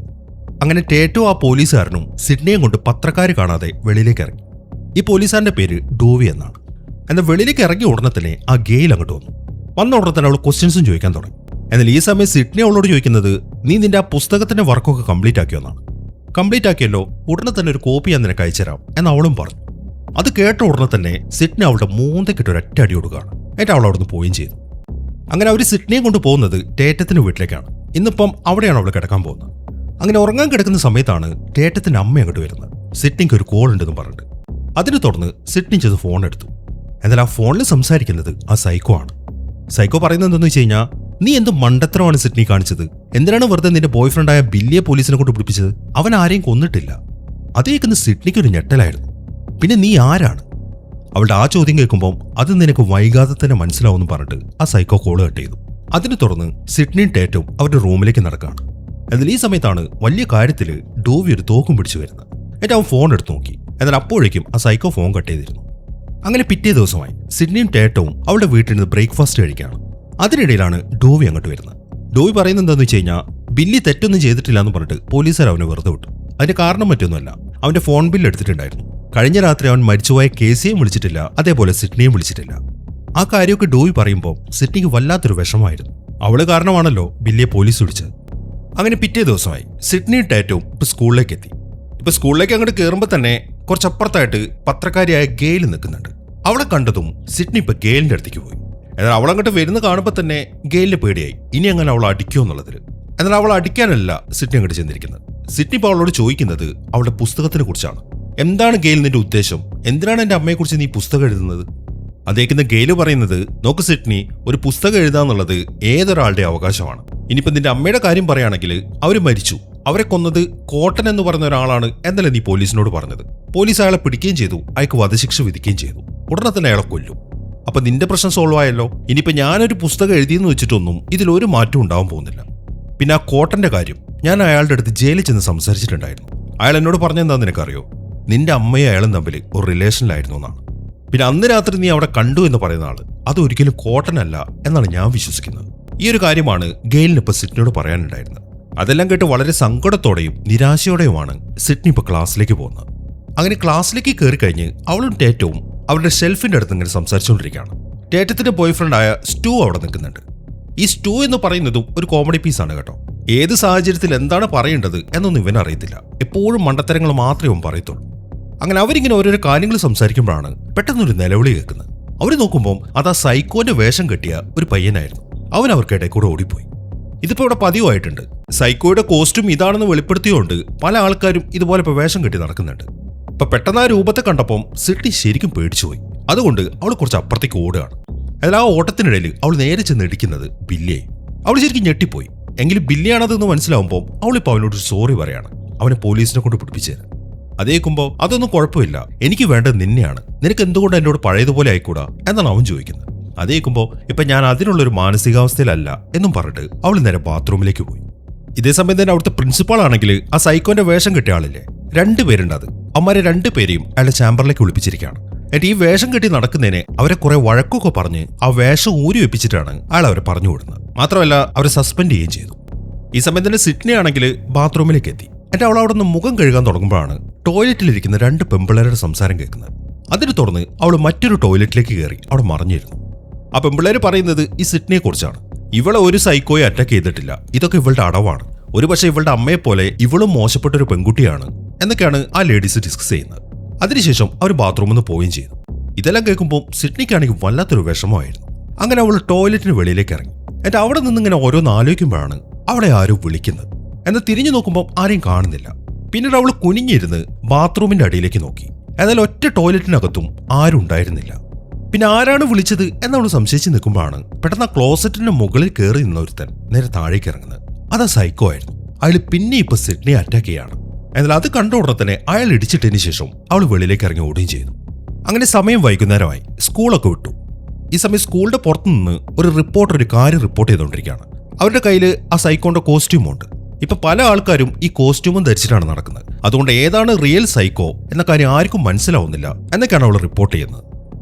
അങ്ങനെ ടേറ്റോ ആ പോലീസുകാരനും സിഡ്നിയും കൊണ്ട് പത്രക്കാർ കാണാതെ വെളിയിലേക്ക് ഇറങ്ങി. ഈ പോലീസുകാരന്റെ പേര് ഡോവി എന്നാണ്. എന്നാൽ വെളിയിലേക്ക് ഇറങ്ങിയ ഉടനെ തന്നെ ആ ഗെയിൽ അങ്ങോട്ട് വന്ന ഉടനെ തന്നെ അവൾ ക്വസ്റ്റ്യൻസും ചോദിക്കാൻ തുടങ്ങി. എന്നാൽ ഈ സമയം സിഡ്നി അവളോട് ചോദിക്കുന്നത്, നീ നിന്റെ ആ പുസ്തകത്തിന്റെ വർക്കൊക്കെ കംപ്ലീറ്റ് ആക്കിയോന്നാണ്. കംപ്ലീറ്റ് ആക്കിയല്ലോ, ഉടനെ തന്നെ ഒരു കോപ്പി ഞാൻ നിനക്ക് അയച്ചുതരാം എന്ന് അവളും പറഞ്ഞു. അത് കേട്ട ഉടനെ തന്നെ സിഡ്നി അവളുടെ മൂന്തക്കിട്ട് ഒരൊറ്റ അടി കൊടുക്കുകയാണ്. എന്നിട്ട് അവൾ അവിടുന്ന് പോവുകയും ചെയ്തു. അങ്ങനെ അവർ സിഡ്നിയെ കൊണ്ട് പോകുന്നത് ടേറ്റത്തിന്റെ വീട്ടിലേക്കാണ്. ഇന്നിപ്പം അവിടെയാണ് അവൾ കിടക്കാൻ പോകുന്നത്. അങ്ങനെ ഉറങ്ങാൻ കിടക്കുന്ന സമയത്താണ് ടേറ്റത്തിന്റെ അമ്മ അങ്ങോട്ട് വരുന്നത്. സിഡ്നിക്ക് ഒരു കോൾ ഉണ്ടെന്ന് പറഞ്ഞിട്ട്. അതിനെ തുടർന്ന് സിഡ്നി ചെയ്ത് ഫോൺ എടുത്തു. എന്നാൽ ആ ഫോണിൽ സംസാരിക്കുന്നത് ആ സൈക്കോ ആണ്. സൈക്കോ പറയുന്നത് എന്തെന്ന് വെച്ച് കഴിഞ്ഞാൽ, നീ എന്ത് മണ്ടത്തരമാണ് സിഡ്നി കാണിച്ചത്? എന്തിനാണ് വെറുതെ നിന്റെ ബോയ് ഫ്രണ്ടായ ബില്ലിയെ പോലീസിനെ കൊണ്ട് പിടിപ്പിച്ചത്? അവൻ ആരെയും കൊന്നിട്ടില്ല. അതേക്കുന്ന സിഡ്നിക്ക് ഒരു ഞെട്ടലായിരുന്നു. പിന്നെ നീ ആരാണ്? അവളുടെ ആ ചോദ്യം കേൾക്കുമ്പോൾ അത് നിനക്ക് വൈകാതെ തന്നെ മനസ്സിലാവുമെന്ന് പറഞ്ഞിട്ട് ആ സൈക്കോ കോള് കട്ട് ചെയ്തു. അതിനെ തുടർന്ന് സിഡ്നിയും ടേറ്റും അവരുടെ റൂമിലേക്ക് നടക്കുകയാണ്. എന്നാൽ ഈ സമയത്താണ് വലിയ കാര്യത്തിൽ ഡോവി ഒരു തോക്കും പിടിച്ചു വരുന്നത്. എന്നിട്ട് അവൻ ഫോൺ എടുത്തു നോക്കി. എന്നാൽ അപ്പോഴേക്കും ആ സൈക്കോ ഫോൺ കട്ട് ചെയ്തിരുന്നു. അങ്ങനെ പിറ്റേ ദിവസമായി സിഡ്നിയും ടേറ്റവും അവളുടെ വീട്ടിൽ നിന്ന് ബ്രേക്ക്ഫാസ്റ്റ് കഴിക്കുകയാണ്. അതിനിടയിലാണ് ഡോവി അങ്ങോട്ട് വരുന്നത്. ഡോവി പറയുന്നത് എന്താണെന്ന് വെച്ച് കഴിഞ്ഞാൽ, ബില്ലി തെറ്റൊന്നും ചെയ്തിട്ടില്ല എന്ന് പറഞ്ഞിട്ട് പോലീസുകാർ അവനെ വെറുതെ വിട്ടു. അതിന്റെ കാരണം മറ്റൊന്നുമല്ല, അവന്റെ ഫോൺ ബില്ല് എടുത്തിട്ടുണ്ടായിരുന്നു. കഴിഞ്ഞ രാത്രി അവൻ മരിച്ചുപോയ കേസിയെയും വിളിച്ചിട്ടില്ല, അതേപോലെ സിഡ്നിയും വിളിച്ചിട്ടില്ല. ആ കാര്യമൊക്കെ ഡോവി പറയുമ്പോൾ സിഡ്നിക്ക് വല്ലാത്തൊരു വിഷമമായിരുന്നു. അവള് കാരണമാണല്ലോ ബില്ലിയെ പോലീസ് വിളിച്ചത്. അങ്ങനെ പിറ്റേ ദിവസമായി സിഡ്നിയും ടേറ്റവും ഇപ്പൊ സ്കൂളിലേക്ക് എത്തി. ഇപ്പൊ സ്കൂളിലേക്ക് അങ്ങോട്ട് കയറുമ്പോൾ തന്നെ കുറച്ചപ്പുറത്തായിട്ട് പത്രക്കാരിയായ ഗെയിൽ നിൽക്കുന്നുണ്ട്. അവളെ കണ്ടതും സിഡ്നി ഇപ്പൊ ഗെയിലിന്റെ അടുത്തേക്ക് പോയി. എന്നാൽ അവളങ്ങോട്ട് വരുന്ന കാണുമ്പോൾ തന്നെ ഗെയിലിന് പേടിയായി, ഇനി അങ്ങനെ അവൾ അടിക്കുമോ എന്നുള്ളതിൽ. എന്നാൽ അവൾ അടിക്കാനല്ല സിഡ്നി അങ്ങോട്ട് ചെന്നിരിക്കുന്നത്. സിഡ്നി ഇപ്പോൾ അവളോട് ചോദിക്കുന്നത് അവളുടെ പുസ്തകത്തിനെ കുറിച്ചാണ്. എന്താണ് ഗെയിൽ നിന്റെ ഉദ്ദേശം? എന്തിനാണ് എന്റെ അമ്മയെക്കുറിച്ച് നീ പുസ്തകം എഴുതുന്നത്? അതേക്കുന്ന ഗെയില് പറയുന്നത്, നോക്ക് സിഡ്നി, ഒരു പുസ്തകം എഴുതാന്നുള്ളത് ഏതൊരാളുടെ അവകാശമാണ്. ഇനിയിപ്പോൾ നിന്റെ അമ്മയുടെ കാര്യം പറയുകയാണെങ്കിൽ അവർ മരിച്ചു, അവരെ കൊന്നത് കോട്ടൻ എന്ന് പറയുന്ന ഒരാളാണ് എന്നല്ലേ നീ പോലീസിനോട് പറഞ്ഞത്. പോലീസ് അയാളെ പിടിക്കുകയും ചെയ്തു, അയാൾക്ക് വധശിക്ഷ വിധിക്കുകയും ചെയ്തു. ഉടനെ തന്നെ അയാളെ കൊല്ലും. അപ്പൊ നിന്റെ പ്രശ്നം സോൾവ് ആയല്ലോ. ഇനിയിപ്പോൾ ഞാനൊരു പുസ്തകം എഴുതിയെന്ന് വെച്ചിട്ടൊന്നും ഇതിലൊരു മാറ്റം ഉണ്ടാവാൻ പോകുന്നില്ല. പിന്നെ ആ കോട്ടന്റെ കാര്യം ഞാൻ അയാളുടെ അടുത്ത് ജയിലിൽ ചെന്ന് സംസാരിച്ചിട്ടുണ്ടായിരുന്നു. അയാൾ എന്നോട് പറഞ്ഞെന്താ നിനക്കറിയോ? നിന്റെ അമ്മയും അയാളും തമ്മിൽ ഒരു റിലേഷനിലായിരുന്നു എന്നാണ്. പിന്നെ അന്ന് രാത്രി നീ അവിടെ കണ്ടു എന്ന് പറയുന്ന ആള് അതൊരിക്കലും കോട്ടനല്ല എന്നാണ് ഞാൻ വിശ്വസിക്കുന്നത്. ഈ ഒരു കാര്യമാണ് ഗെയിലിന് ഇപ്പൊ സിഡ്നിയോട് പറയാനുണ്ടായിരുന്നത്. അതെല്ലാം കേട്ട് വളരെ സങ്കടത്തോടെയും നിരാശയോടെയുമാണ് സിഡ്നി ഇപ്പൊ ക്ലാസ്സിലേക്ക് പോകുന്നത്. അങ്ങനെ ക്ലാസ്സിലേക്ക് കയറി കഴിഞ്ഞ് അവളും ടേറ്റവും അവരുടെ ഷെൽഫിന്റെ അടുത്ത് ഇങ്ങനെ സംസാരിച്ചുകൊണ്ടിരിക്കുകയാണ്. ടേറ്റത്തിന്റെ ബോയ് ഫ്രണ്ടായ സ്റ്റൂ അവിടെ നിൽക്കുന്നുണ്ട്. ഈ സ്റ്റൂ എന്ന് പറയുന്നതും ഒരു കോമഡി പീസാണ് കേട്ടോ. ഏത് സാഹചര്യത്തിൽ എന്താണ് പറയേണ്ടത് എന്നൊന്നും ഇവൻ അറിയത്തില്ല. എപ്പോഴും മണ്ടത്തരങ്ങൾ മാത്രമേ അവൻ പറയത്തുള്ളൂ. അങ്ങനെ അവരിങ്ങനെ ഓരോരോ കാര്യങ്ങൾ സംസാരിക്കുമ്പോഴാണ് പെട്ടെന്നൊരു നിലവിളി കേൾക്കുന്നത്. അവർ നോക്കുമ്പോൾ അത് ആ സൈക്കോന്റെ വേഷം കെട്ടിയ ഒരു പയ്യനായിരുന്നു. അവൻ അവർക്കിടയിൽ കൂടെ ഓടിപ്പോയി. ഇതിപ്പോ ഇവിടെ പതിവായിട്ടുണ്ട്. സൈക്കോയുടെ കോസ്റ്റ്യൂം ഇതാണെന്ന് വെളിപ്പെടുത്തിയോണ്ട് പല ആൾക്കാരും ഇതുപോലെ ഇപ്പൊ വേഷം കെട്ടി നടക്കുന്നുണ്ട്. ഇപ്പൊ പെട്ടെന്ന് ആ രൂപത്തെ കണ്ടപ്പം സിഡ്നി ശരിക്കും പേടിച്ചുപോയി. അതുകൊണ്ട് അവൾ കുറച്ച് അപ്പുറത്തേക്ക് ഓടുകയാണ്. അതിൽ ആ ഓട്ടത്തിനിടയിൽ അവൾ നേരെ ചെന്ന് ഇടിക്കുന്നത് ബില്ലിയെ. അവൾ ശരിക്കും ഞെട്ടിപ്പോയി. എങ്കിലും ബില്ലിയാണതെന്ന് മനസ്സിലാവുമ്പോൾ അവളിപ്പോൾ അവനോട് സോറി പറയാണ്, അവനെ പോലീസിനെ കൊണ്ട് പിടിപ്പിച്ചേരാൻ. അതേക്കുമ്പോൾ അതൊന്നും കുഴപ്പമില്ല, എനിക്ക് വേണ്ടത് നിന്നെയാണ്, നിനക്ക് എന്തുകൊണ്ട് എന്നോട് പഴയതുപോലെ ആയിക്കൂടാ എന്നാണ് അവൻ ചോദിക്കുന്നത്. അതേക്കുമ്പോൾ ഇപ്പൊ ഞാൻ അതിനുള്ളൊരു മാനസികാവസ്ഥയിലല്ല എന്നും പറഞ്ഞിട്ട് അവൾ നേരെ ബാത്റൂമിലേക്ക് പോയി. ഇതേ സമയം തന്നെ അവിടുത്തെ പ്രിൻസിപ്പാൾ ആണെങ്കിൽ ആ സൈക്കോന്റെ വേഷം കെട്ടിയ ആളില്ലേ, രണ്ടുപേരുണ്ട്. അത് അവന്മാരെ രണ്ടുപേരെയും അയാളുടെ ചാമ്പറിലേക്ക് വിളിപ്പിച്ചിരിക്കുകയാണ്. എന്നിട്ട് ഈ വേഷം കെട്ടി നടക്കുന്നതിനെ അവരെ കുറെ വഴക്കൊക്കെ പറഞ്ഞ് ആ വേഷം ഊരി വെപ്പിച്ചിട്ടാണ് അയാൾ അവരെ പറഞ്ഞു വിടുന്നത്. മാത്രമല്ല അവരെ സസ്പെൻഡ് ചെയ്യുകയും ചെയ്തു. ഈ സമയം തന്നെ സിഡ്നി ആണെങ്കിൽ ബാത്റൂമിലേക്ക് എത്തി. എന്നിട്ട് അവൾ അവിടെ നിന്ന് മുഖം കഴുകാൻ തുടങ്ങുമ്പോഴാണ് ടോയ്ലറ്റിലിരിക്കുന്ന രണ്ട് പെമ്പിള്ളേരുടെ സംസാരം കേൾക്കുന്നത്. അതിനെ തുടർന്ന് അവൾ മറ്റൊരു ടോയ്ലറ്റിലേക്ക് കയറി അവിടെ മറിഞ്ഞിരുന്നു. ആ പെമ്പിള്ളേര് പറയുന്നത് ഈ സിഡ്നിയെ കുറിച്ചാണ്. ഇവളെ ഒരു സൈക്കോയെ അറ്റാക്ക് ചെയ്തിട്ടില്ല, ഇതൊക്കെ ഇവളുടെ അടവാണ്. ഒരുപക്ഷെ ഇവളുടെ അമ്മയെപ്പോലെ ഇവളും മോശപ്പെട്ടൊരു പെൺകുട്ടിയാണ് എന്നൊക്കെയാണ് ആ ലേഡീസ് ഡിസ്കസ് ചെയ്യുന്നത്. അതിനുശേഷം അവർ ബാത്റൂമിൽ നിന്ന് പോവുകയും ചെയ്തു. ഇതെല്ലാം കേൾക്കുമ്പോൾ സിഡ്നിക്കാണെങ്കിൽ വല്ലാത്തൊരു വിഷമമായിരുന്നു. അങ്ങനെ അവൾ ടോയ്ലറ്റിന് വെളിയിലേക്ക് ഇറങ്ങി. എന്നിട്ട് അവിടെ നിന്നിങ്ങനെ ഓരോന്ന് ആലോചിക്കുമ്പോഴാണ് അവളെ ആരോ വിളിക്കുന്നത്. എന്നാൽ തിരിഞ്ഞു നോക്കുമ്പോൾ ആരെയും കാണുന്നില്ല. പിന്നീട് അവൾ കുനിഞ്ഞിരുന്ന് ബാത്റൂമിന്റെ അടിയിലേക്ക് നോക്കി. എന്നാൽ ഒറ്റ ടോയ്ലറ്റിനകത്തും ആരും ഉണ്ടായിരുന്നില്ല. പിന്നെ ആരാണ് വിളിച്ചത് എന്നവൾ സംശയിച്ച് നിൽക്കുമ്പോഴാണ് പെട്ടെന്ന് ആ ക്ലോസറ്റിന്റെ മുകളിൽ കയറി നിന്ന ഒരുത്തൻ നേരെ താഴേക്ക് ഇറങ്ങുന്നത്. അതാ സൈക്കോ ആയിരുന്നു. അയാൾ പിന്നെ ഇപ്പൊ സിഡ്നിയെ അറ്റാക്ക് ചെയ്യാണ്. എന്നാൽ അത് കണ്ട ഉടനെ തന്നെ അയാൾ ഇടിച്ചിട്ടതിന് ശേഷം അവൾ വെളിയിലേക്ക് ഇറങ്ങി ഓടുകയും ചെയ്തു. അങ്ങനെ സമയം വൈകുന്നേരമായി. സ്കൂളൊക്കെ വിട്ടു. ഈ സമയം സ്കൂളിന്റെ പുറത്തുനിന്ന് ഒരു റിപ്പോർട്ടർ ഒരു കാര്യം റിപ്പോർട്ട് ചെയ്തുകൊണ്ടിരിക്കുകയാണ്. അവരുടെ കയ്യിൽ ആ സൈക്കോന്റെ കോസ്റ്റ്യൂമുണ്ട്. ഇപ്പൊ പല ആൾക്കാരും ഈ കോസ്റ്റ്യൂമും ധരിച്ചിട്ടാണ് നടക്കുന്നത്. അതുകൊണ്ട് ഏതാണ് റിയൽ സൈക്കോ എന്ന കാര്യം ആർക്കും മനസ്സിലാവുന്നില്ല എന്നൊക്കെയാണ് അവൾ റിപ്പോർട്ട് ചെയ്യുന്നത്.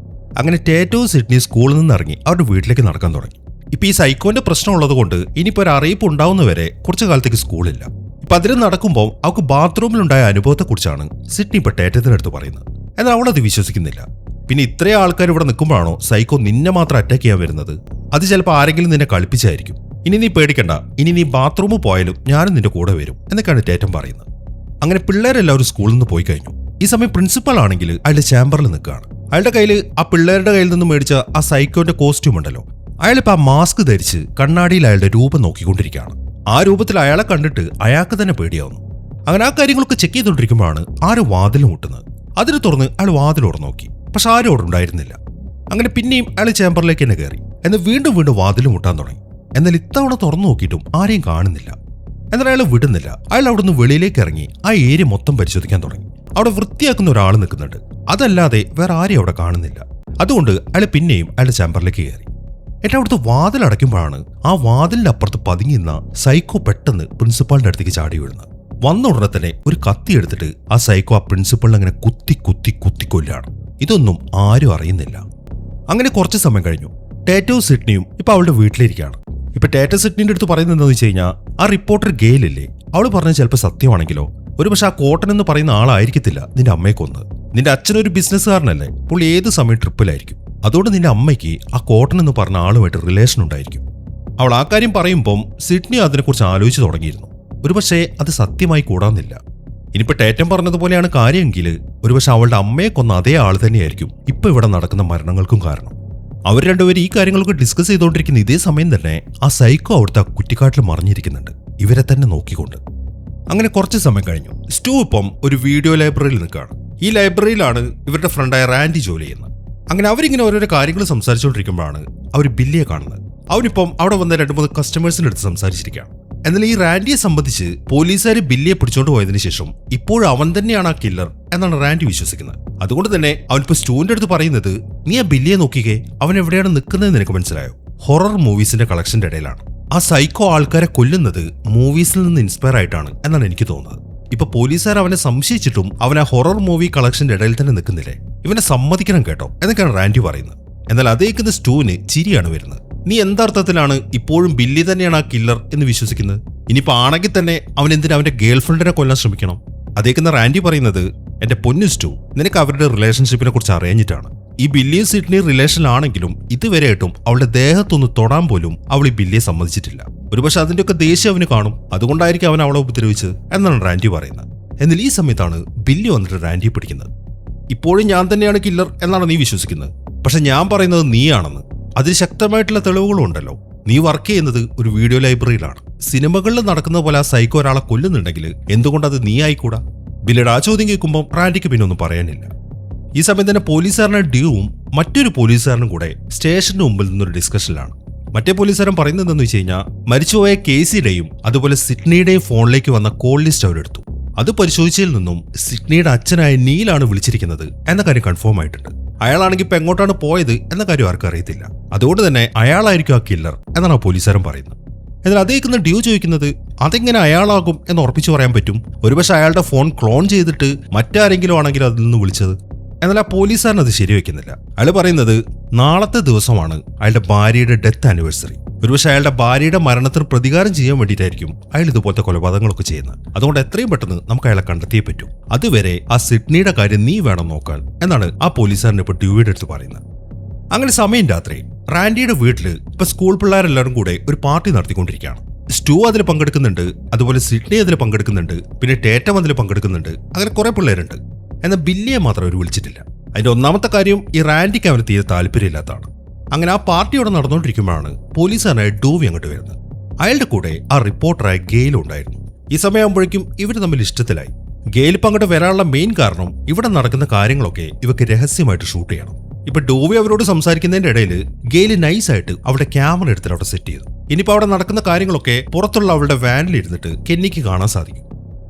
അങ്ങനെ ടേറ്റോ സിഡ്നി സ്കൂളിൽ നിന്ന് ഇറങ്ങി അവരുടെ വീട്ടിലേക്ക് നടക്കാൻ തുടങ്ങി. ഇപ്പൊ ഈ സൈക്കോന്റെ പ്രശ്നം ഉള്ളതുകൊണ്ട് ഇനിയിപ്പോ ഒരു അറിയിപ്പ് ഉണ്ടാവുന്നവരെ കുറച്ചു കാലത്തേക്ക് സ്കൂളില്ല. ഇപ്പൊ അതിന് നടക്കുമ്പോൾ അവൾക്ക് ബാത്റൂമിലുണ്ടായ അനുഭവത്തെക്കുറിച്ചാണ് സിഡ്നി ഇപ്പൊ ടേറ്റത്തിനടുത്ത് പറയുന്നത്. എന്നാൽ അവളത് വിശ്വസിക്കുന്നില്ല. പിന്നെ ഇത്രയും ആൾക്കാർ ഇവിടെ നിൽക്കുമ്പോഴാണോ സൈക്കോ നിന്നെ മാത്രം അറ്റാക്ക് ചെയ്യാൻ വരുന്നത്? അത് ചിലപ്പോൾ ആരെങ്കിലും നിന്നെ കളിപ്പിച്ചായിരിക്കും. ഇനി നീ പേടിക്കണ്ട, ഇനി നീ ബാത്റൂമിൽ പോയാലും ഞാനും നിന്റെ കൂടെ വരും എന്നൊക്കെയാണ് ടേറ്റം പറയുന്നത്. അങ്ങനെ പിള്ളേരെല്ലാവരും സ്കൂളിൽ നിന്ന് പോയി കഴിഞ്ഞു. ഈ സമയം പ്രിൻസിപ്പൽ ആണെങ്കിൽ അയാളുടെ ചാമ്പറിൽ നിൽക്കുകയാണ്. അയാളുടെ കയ്യിൽ ആ പിള്ളേരുടെ കയ്യിൽ നിന്ന് മേടിച്ച ആ സൈക്കോന്റെ കോസ്റ്റ്യൂം ഉണ്ടല്ലോ, അയാളിപ്പോൾ ആ മാസ്ക് ധരിച്ച് കണ്ണാടിയിൽ അയാളുടെ രൂപം നോക്കിക്കൊണ്ടിരിക്കുകയാണ്. ആ രൂപത്തിൽ അയാളെ കണ്ടിട്ട് അയാൾക്ക് തന്നെ പേടിയാവുന്നു. അങ്ങനെ ആ കാര്യങ്ങളൊക്കെ ചെക്ക് ചെയ്തുകൊണ്ടിരിക്കുമ്പോഴാണ് ആരും വാതിൽ മുട്ടുന്നത്. അതിന് തുറന്ന് അയാൾ വാതിലോട് നോക്കി. പക്ഷെ ആരും അവിടെ ഉണ്ടായിരുന്നില്ല. അങ്ങനെ പിന്നെയും അയാൾ ചേംബറിലേക്ക് തന്നെ കയറി. എന്നാൽ വീണ്ടും വീണ്ടും വാതിൽ മുട്ടാൻ തുടങ്ങി. എന്നാൽ ഇത്തവണ തുറന്നു നോക്കിയിട്ടും ആരെയും കാണുന്നില്ല. എന്നാൽ അയാൾ വിടുന്നില്ല. അയാൾ അവിടെ നിന്ന് വെളിയിലേക്ക് ഇറങ്ങി ആ ഏരിയ മൊത്തം പരിശോധിക്കാൻ തുടങ്ങി. അവിടെ വൃത്തിയാക്കുന്ന ഒരാൾ നിൽക്കുന്നുണ്ട്. അതല്ലാതെ വേറെ ആരെയും അവിടെ കാണുന്നില്ല. അതുകൊണ്ട് അയാൾ പിന്നെയും അയാളുടെ ചേംബറിലേക്ക് കയറി. എന്നിട്ട് അവിടുത്തെ വാതിൽ അടയ്ക്കുമ്പോഴാണ് ആ വാതിലിന്റെ അപ്പുറത്ത് പതുങ്ങിയുന്ന സൈക്കോ പെട്ടെന്ന് പ്രിൻസിപ്പാളിന്റെ അടുത്തേക്ക് ചാടി വീഴുന്നത്. വന്ന ഉടനെ തന്നെ ഒരു കത്തി എടുത്തിട്ട് ആ സൈക്കോ ആ പ്രിൻസിപ്പളിനെ അങ്ങനെ കുത്തി കൊല്ലാണ്. ഇതൊന്നും ആരും അറിയുന്നില്ല. അങ്ങനെ കുറച്ച് സമയം കഴിഞ്ഞു. ടേറ്റോ സിഡ്നിയും ഇപ്പൊ അവളുടെ വീട്ടിലിരിക്കുകയാണ്. ഇപ്പൊ ടേറ്റോ സിഡ്നിന്റെ അടുത്ത് പറയുന്നത് എന്താണെന്ന് വെച്ച് കഴിഞ്ഞാൽ, ആ റിപ്പോർട്ടർ ഗെയിലില്ലേ, അവള് പറഞ്ഞത് ചിലപ്പോൾ സത്യമാണെങ്കിലോ, ഒരുപക്ഷെ ആ കോട്ടൻ എന്ന് പറയുന്ന ആളായിരിക്കത്തില്ല നിന്റെ അമ്മയെ കൊന്നത്. നിന്റെ അച്ഛനൊരു ബിസിനസ്സുകാരനല്ലേ, പുള്ളി ഏത് സമയം ട്രിപ്പിലായിരിക്കും. അതുകൊണ്ട് നിന്റെ അമ്മയ്ക്ക് ആ കോട്ടൻ എന്ന് പറഞ്ഞ ആളുമായിട്ട് റിലേഷൻ ഉണ്ടായിരിക്കും. അവൾ ആ കാര്യം പറയുമ്പം സിഡ്നി അതിനെക്കുറിച്ച് ആലോചിച്ച് തുടങ്ങിയിരുന്നു. ഒരുപക്ഷെ അത് സത്യമായി കൂടാന്നില്ല. ഇനിയിപ്പോൾ ടേറ്റം പറഞ്ഞതുപോലെയാണ് കാര്യമെങ്കിൽ ഒരുപക്ഷെ അവളുടെ അമ്മയെ കൊന്ന അതേ ആൾ തന്നെയായിരിക്കും ഇപ്പൊ ഇവിടെ നടക്കുന്ന മരണങ്ങൾക്കും കാരണം. അവർ രണ്ടുപേരും ഈ കാര്യങ്ങളൊക്കെ ഡിസ്കസ് ചെയ്തുകൊണ്ടിരിക്കുന്ന ഇതേ സമയം തന്നെ ആ സൈക്കോ അവിടുത്തെ കുറ്റിക്കാട്ടിൽ മറിഞ്ഞിരിക്കുന്നുണ്ട്, ഇവരെ തന്നെ നോക്കിക്കൊണ്ട്. അങ്ങനെ കുറച്ച് സമയം കഴിഞ്ഞു. സ്റ്റൂ ഇപ്പം ഒരു വീഡിയോ ലൈബ്രറിയിൽ നിൽക്കുകയാണ്. ഈ ലൈബ്രറിയിലാണ് ഇവരുടെ ഫ്രണ്ടായ റാൻഡി ജോലി ചെയ്യുന്നത്. അങ്ങനെ അവരിങ്ങനെ ഓരോരോ കാര്യങ്ങൾ സംസാരിച്ചുകൊണ്ടിരിക്കുമ്പോഴാണ് അവർ ബില്ലിയെ കാണുന്നത്. അവനിപ്പം അവിടെ വന്ന 2-3 കസ്റ്റമേഴ്സിന്റെ അടുത്ത് സംസാരിച്ചിരിക്കുകയാണ്. എന്നാൽ ഈ റാൻഡിയെ സംബന്ധിച്ച് പോലീസുകാർ ബില്ലിയെ പിടിച്ചോണ്ട് പോയതിനു ശേഷം ഇപ്പോഴും അവൻ തന്നെയാണ് ആ കില്ലർ എന്നാണ് റാൻഡി വിശ്വസിക്കുന്നത്. അതുകൊണ്ട് തന്നെ അവനിപ്പോ സ്റ്റൂവിന്റെ അടുത്ത് പറയുന്നത്, നീ ആ ബില്ലിയെ നോക്കിക്കേ, അവൻ എവിടെയാണ് നിൽക്കുന്നത് നിനക്ക് മനസ്സിലായോ? ഹൊറർ മൂവീസിന്റെ കളക്ഷന്റെ ഇടയിലാണ്. ആ സൈക്കോ ആൾക്കാരെ കൊല്ലുന്നത് മൂവീസിൽ നിന്ന് ഇൻസ്പയർ ആയിട്ടാണ് എന്നാണ് എനിക്ക് തോന്നുന്നത്. ഇപ്പൊ പോലീസുകാർ അവനെ സംശയിച്ചിട്ടും അവൻ ആ ഹൊറർ മൂവി കളക്ഷന്റെ ഇടയിൽ തന്നെ നിൽക്കുന്നില്ലേ, ഇവനെ സമ്മതിക്കണം കേട്ടോ എന്നൊക്കെയാണ് റാൻഡി പറയുന്നത്. എന്നാൽ അതേക്കുന്ന സ്റ്റൂവിന് ചിരിയാണ് വരുന്നത്. നീ എന്തർത്ഥത്തിലാണ് ഇപ്പോഴും ബില്ലി തന്നെയാണ് ആ കില്ലർ എന്ന് വിശ്വസിക്കുന്നത്? ഇനിയിപ്പോ ആണെങ്കിൽ തന്നെ അവൻ എന്തിനാ അവന്റെ ഗേൾഫ്രണ്ടിനെ കൊല്ലാൻ ശ്രമിക്കണം? അതേക്കുന്ന റാൻഡി പറയുന്നത്, എന്റെ പൊന്നു സ്റ്റൂ, നിനക്ക് അവരുടെ റിലേഷൻഷിപ്പിനെ കുറിച്ച് അറിയാഞ്ഞിട്ടാണ്. ഈ ബില്ലിയും സിഡ്നി റിലേഷനിലാണെങ്കിലും ഇതുവരെയായിട്ടും അവളുടെ ദേഹത്തൊന്ന് തൊടാൻ പോലും അവൾ ഈ ബില്ലിയെ സമ്മതിച്ചിട്ടില്ല. ഒരുപക്ഷെ അതിന്റെയൊക്കെ ദേഷ്യം അവന് കാണും, അതുകൊണ്ടായിരിക്കും അവൻ അവളെ ഉപദ്രവിച്ചത് എന്നാണ് റാൻഡി പറയുന്നത്. എന്നാൽ ഈ സമയത്താണ് ബില്ലി വന്നിട്ട് റാൻഡിയെ പിടിക്കുന്നത്. ഇപ്പോഴും ഞാൻ തന്നെയാണ് കില്ലർ എന്നാണ് നീ വിശ്വസിക്കുന്നത്, പക്ഷെ ഞാൻ പറയുന്നത് നീയാണെന്ന്. അതിൽ ശക്തമായിട്ടുള്ള തെളിവുകളും ഉണ്ടല്ലോ. നീ വർക്ക് ചെയ്യുന്നത് ഒരു വീഡിയോ ലൈബ്രറിയിലാണ്. സിനിമകളിൽ നടക്കുന്ന പോലെ ആ സൈക്കോ ഒരാളെ കൊല്ലുന്നുണ്ടെങ്കിൽ എന്തുകൊണ്ടത് നീ ആയിക്കൂടാ? ബില്ലിയുടെ ആ ചോദ്യം കേൾക്കുമ്പോൾ റാൻഡിക്ക് പിന്നെ ഒന്നും പറയാനില്ല. ഈ സമയം തന്നെ പോലീസുകാരനെ ഡ്യൂവും മറ്റൊരു പോലീസുകാരനും കൂടെ സ്റ്റേഷന്റെ മുമ്പിൽ നിന്നൊരു ഡിസ്കഷനിലാണ്. മറ്റേ പോലീസുകാരൻ പറയുന്നത് എന്താണെന്ന് വെച്ച് കഴിഞ്ഞാൽ, മരിച്ചുപോയ കേസിയുടെയും അതുപോലെ സിഡ്നിയുടെയും ഫോണിലേക്ക് വന്ന കോൾ ലിസ്റ്റ് അവരെടുത്തു. അത് പരിശോധിച്ചതിൽ നിന്നും സിഡ്നിയുടെ അച്ഛനായ നീലാണ് വിളിച്ചിരിക്കുന്നത് എന്ന കാര്യം കൺഫേം ആയിട്ടുണ്ട്. അയാളാണെങ്കിൽ ഇപ്പൊ എങ്ങോട്ടാണ് പോയത് എന്ന കാര്യം ആർക്കും അറിയത്തില്ല. അതുകൊണ്ട് തന്നെ അയാളായിരിക്കും ആ കില്ലർ എന്നാണ് ആ പോലീസുകാരൻ പറയുന്നത്. എന്നാൽ അതേക്കുന്ന ഡ്യൂ ചോദിക്കുന്നത്, അതെങ്ങനെ അയാളാകും എന്ന് ഉറപ്പിച്ചു പറയാൻ പറ്റും? ഒരുപക്ഷെ അയാളുടെ ഫോൺ ക്ലോൺ ചെയ്തിട്ട് മറ്റാരെങ്കിലും ആണെങ്കിലും അതിൽ നിന്ന് വിളിച്ചത്. എന്നാൽ ആ പോലീസുകാരൻ അത് ശരിവെക്കുന്നില്ല. അയാൾ പറയുന്നത്, നാളത്തെ ദിവസമാണ് അയാളുടെ ഭാര്യയുടെ ഡെത്ത് ആനിവേഴ്സറി. ഒരുപക്ഷെ അയാളുടെ ഭാര്യയുടെ മരണത്തിന് പ്രതികാരം ചെയ്യാൻ വേണ്ടിയിട്ടായിരിക്കും അയാൾ ഇതുപോലത്തെ കൊലപാതകങ്ങളൊക്കെ ചെയ്യുന്നത്. അതുകൊണ്ട് എത്രയും പെട്ടെന്ന് നമുക്ക് അയാളെ കണ്ടെത്തിയേ പറ്റൂ. അതുവരെ ആ സിഡ്നിയുടെ കാര്യം നീ വേണം നോക്കാൻ എന്നാണ് ആ പോലീസുകാരൻ ഇപ്പൊ ഡ്യൂയുടെ അടുത്ത് പറയുന്നത്. അങ്ങനെ സമയം രാത്രി. റാൻഡിയുടെ വീട്ടില് ഇപ്പൊ സ്കൂൾ പിള്ളേരെല്ലാവരും കൂടെ ഒരു പാർട്ടി നടത്തിക്കൊണ്ടിരിക്കുകയാണ്. സ്റ്റൂ അതിൽ പങ്കെടുക്കുന്നുണ്ട്, അതുപോലെ സിഡ്നി അതിൽ പങ്കെടുക്കുന്നുണ്ട്, പിന്നെ ടേറ്റം അതിൽ പങ്കെടുക്കുന്നുണ്ട്. അങ്ങനെ കുറെ പിള്ളേരുണ്ട്. എന്നാൽ ബില്ലിയെ മാത്രം അവർ വിളിച്ചിട്ടില്ല. അതിന്റെ ഒന്നാമത്തെ കാര്യം, ഈ റാൻഡിക്ക് അവന് തീരെ താല്പര്യമില്ലാത്തതാണ്. അങ്ങനെ ആ പാർട്ടിയോടെ നടന്നുകൊണ്ടിരിക്കുമ്പോഴാണ് പോലീസുകാരനായ ഡൂവി അങ്ങോട്ട് വരുന്നത്. അയാളുടെ കൂടെ ആ റിപ്പോർട്ടറായ ഗെയിൽ ഉണ്ടായിരുന്നു. ഈ സമയമാകുമ്പോഴേക്കും ഇവർ തമ്മിൽ ഇഷ്ടത്തിലായി. ഗെയിൽ ഇപ്പം അങ്ങോട്ട് വരാനുള്ള മെയിൻ കാരണം, ഇവിടെ നടക്കുന്ന കാര്യങ്ങളൊക്കെ ഇവർക്ക് രഹസ്യമായിട്ട് ഷൂട്ട് ചെയ്യണം. ഇപ്പൊ ഡൂവി അവരോട് സംസാരിക്കുന്നതിന്റെ ഇടയിൽ ഗെയിൽ നൈസായിട്ട് അവരുടെ ക്യാമറ എടുത്തിട്ട് അവിടെ സെറ്റ് ചെയ്തു. ഇനിയിപ്പോ അവിടെ നടക്കുന്ന കാര്യങ്ങളൊക്കെ പുറത്തുള്ള അവളുടെ വാനിൽ ഇരുന്നിട്ട് കെന്നിക്ക് കാണാൻ സാധിക്കും.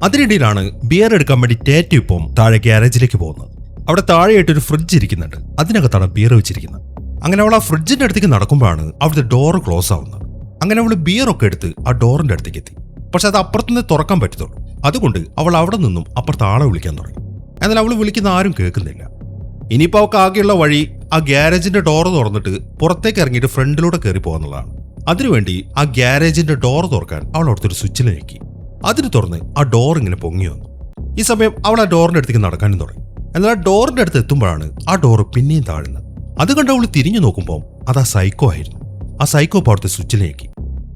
അതിനിടയിലാണ് ബിയർ എടുക്കാൻ വേണ്ടി ടേറ്റു ഇപ്പം താഴെ ഗ്യാരേജിലേക്ക് പോകുന്നത്. അവിടെ താഴെയായിട്ട് ഒരു ഫ്രിഡ്ജ് ഇരിക്കുന്നുണ്ട്, അതിനകത്താണ് ബിയർ വെച്ചിരിക്കുന്നത്. അങ്ങനെ അവൾ ആ ഫ്രിഡ്ജിന്റെ അടുത്തേക്ക് നടക്കുമ്പോഴാണ് അവിടുത്തെ ഡോറ് ക്ലോസ് ആവുന്നത്. അങ്ങനെ അവൾ ബിയറൊക്കെ എടുത്ത് ആ ഡോറിന്റെ അടുത്തേക്ക് എത്തി. പക്ഷെ അത് അപ്പുറത്തുനിന്ന് തുറക്കാൻ പറ്റത്തുള്ളൂ. അതുകൊണ്ട് അവൾ അവിടെ നിന്നും അപ്പുറത്ത് ആളെ വിളിക്കാൻ തുടങ്ങി. എന്നാൽ അവൾ വിളിക്കുന്ന ആരും കേൾക്കുന്നില്ല. ഇനിയിപ്പോൾ അവൾക്ക് ആകെയുള്ള വഴി ആ ഗ്യാരേജിന്റെ ഡോർ തുറന്നിട്ട് പുറത്തേക്ക് ഇറങ്ങിയിട്ട് ഫ്രണ്ടിലൂടെ കയറി പോകാന്നുള്ളതാണ്. അതിനുവേണ്ടി ആ ഗ്യാരേജിന്റെ ഡോർ തുറക്കാൻ അവൾ അവിടുത്തെ ഒരു സ്വിച്ചിൽ ഞെക്കി. അതിന് തുറന്ന് ആ ഡോർ ഇങ്ങനെ പൊങ്ങി വന്നു. ഈ സമയം അവൾ ആ ഡോറിന്റെ അടുത്തേക്ക് നടക്കാനും തുടങ്ങി. എന്നാൽ ആ ഡോറിന്റെ അടുത്ത് എത്തുമ്പോഴാണ് ആ ഡോർ പിന്നെയും താഴുന്നത്. അത് കണ്ട് അവൾ തിരിഞ്ഞു നോക്കുമ്പോൾ അത് ആ സൈക്കോ ആയിരുന്നു. ആ സൈക്കോ ഇപ്പോൾ അവിടുത്തെ സ്വിച്ചിൽ ഞെക്കി.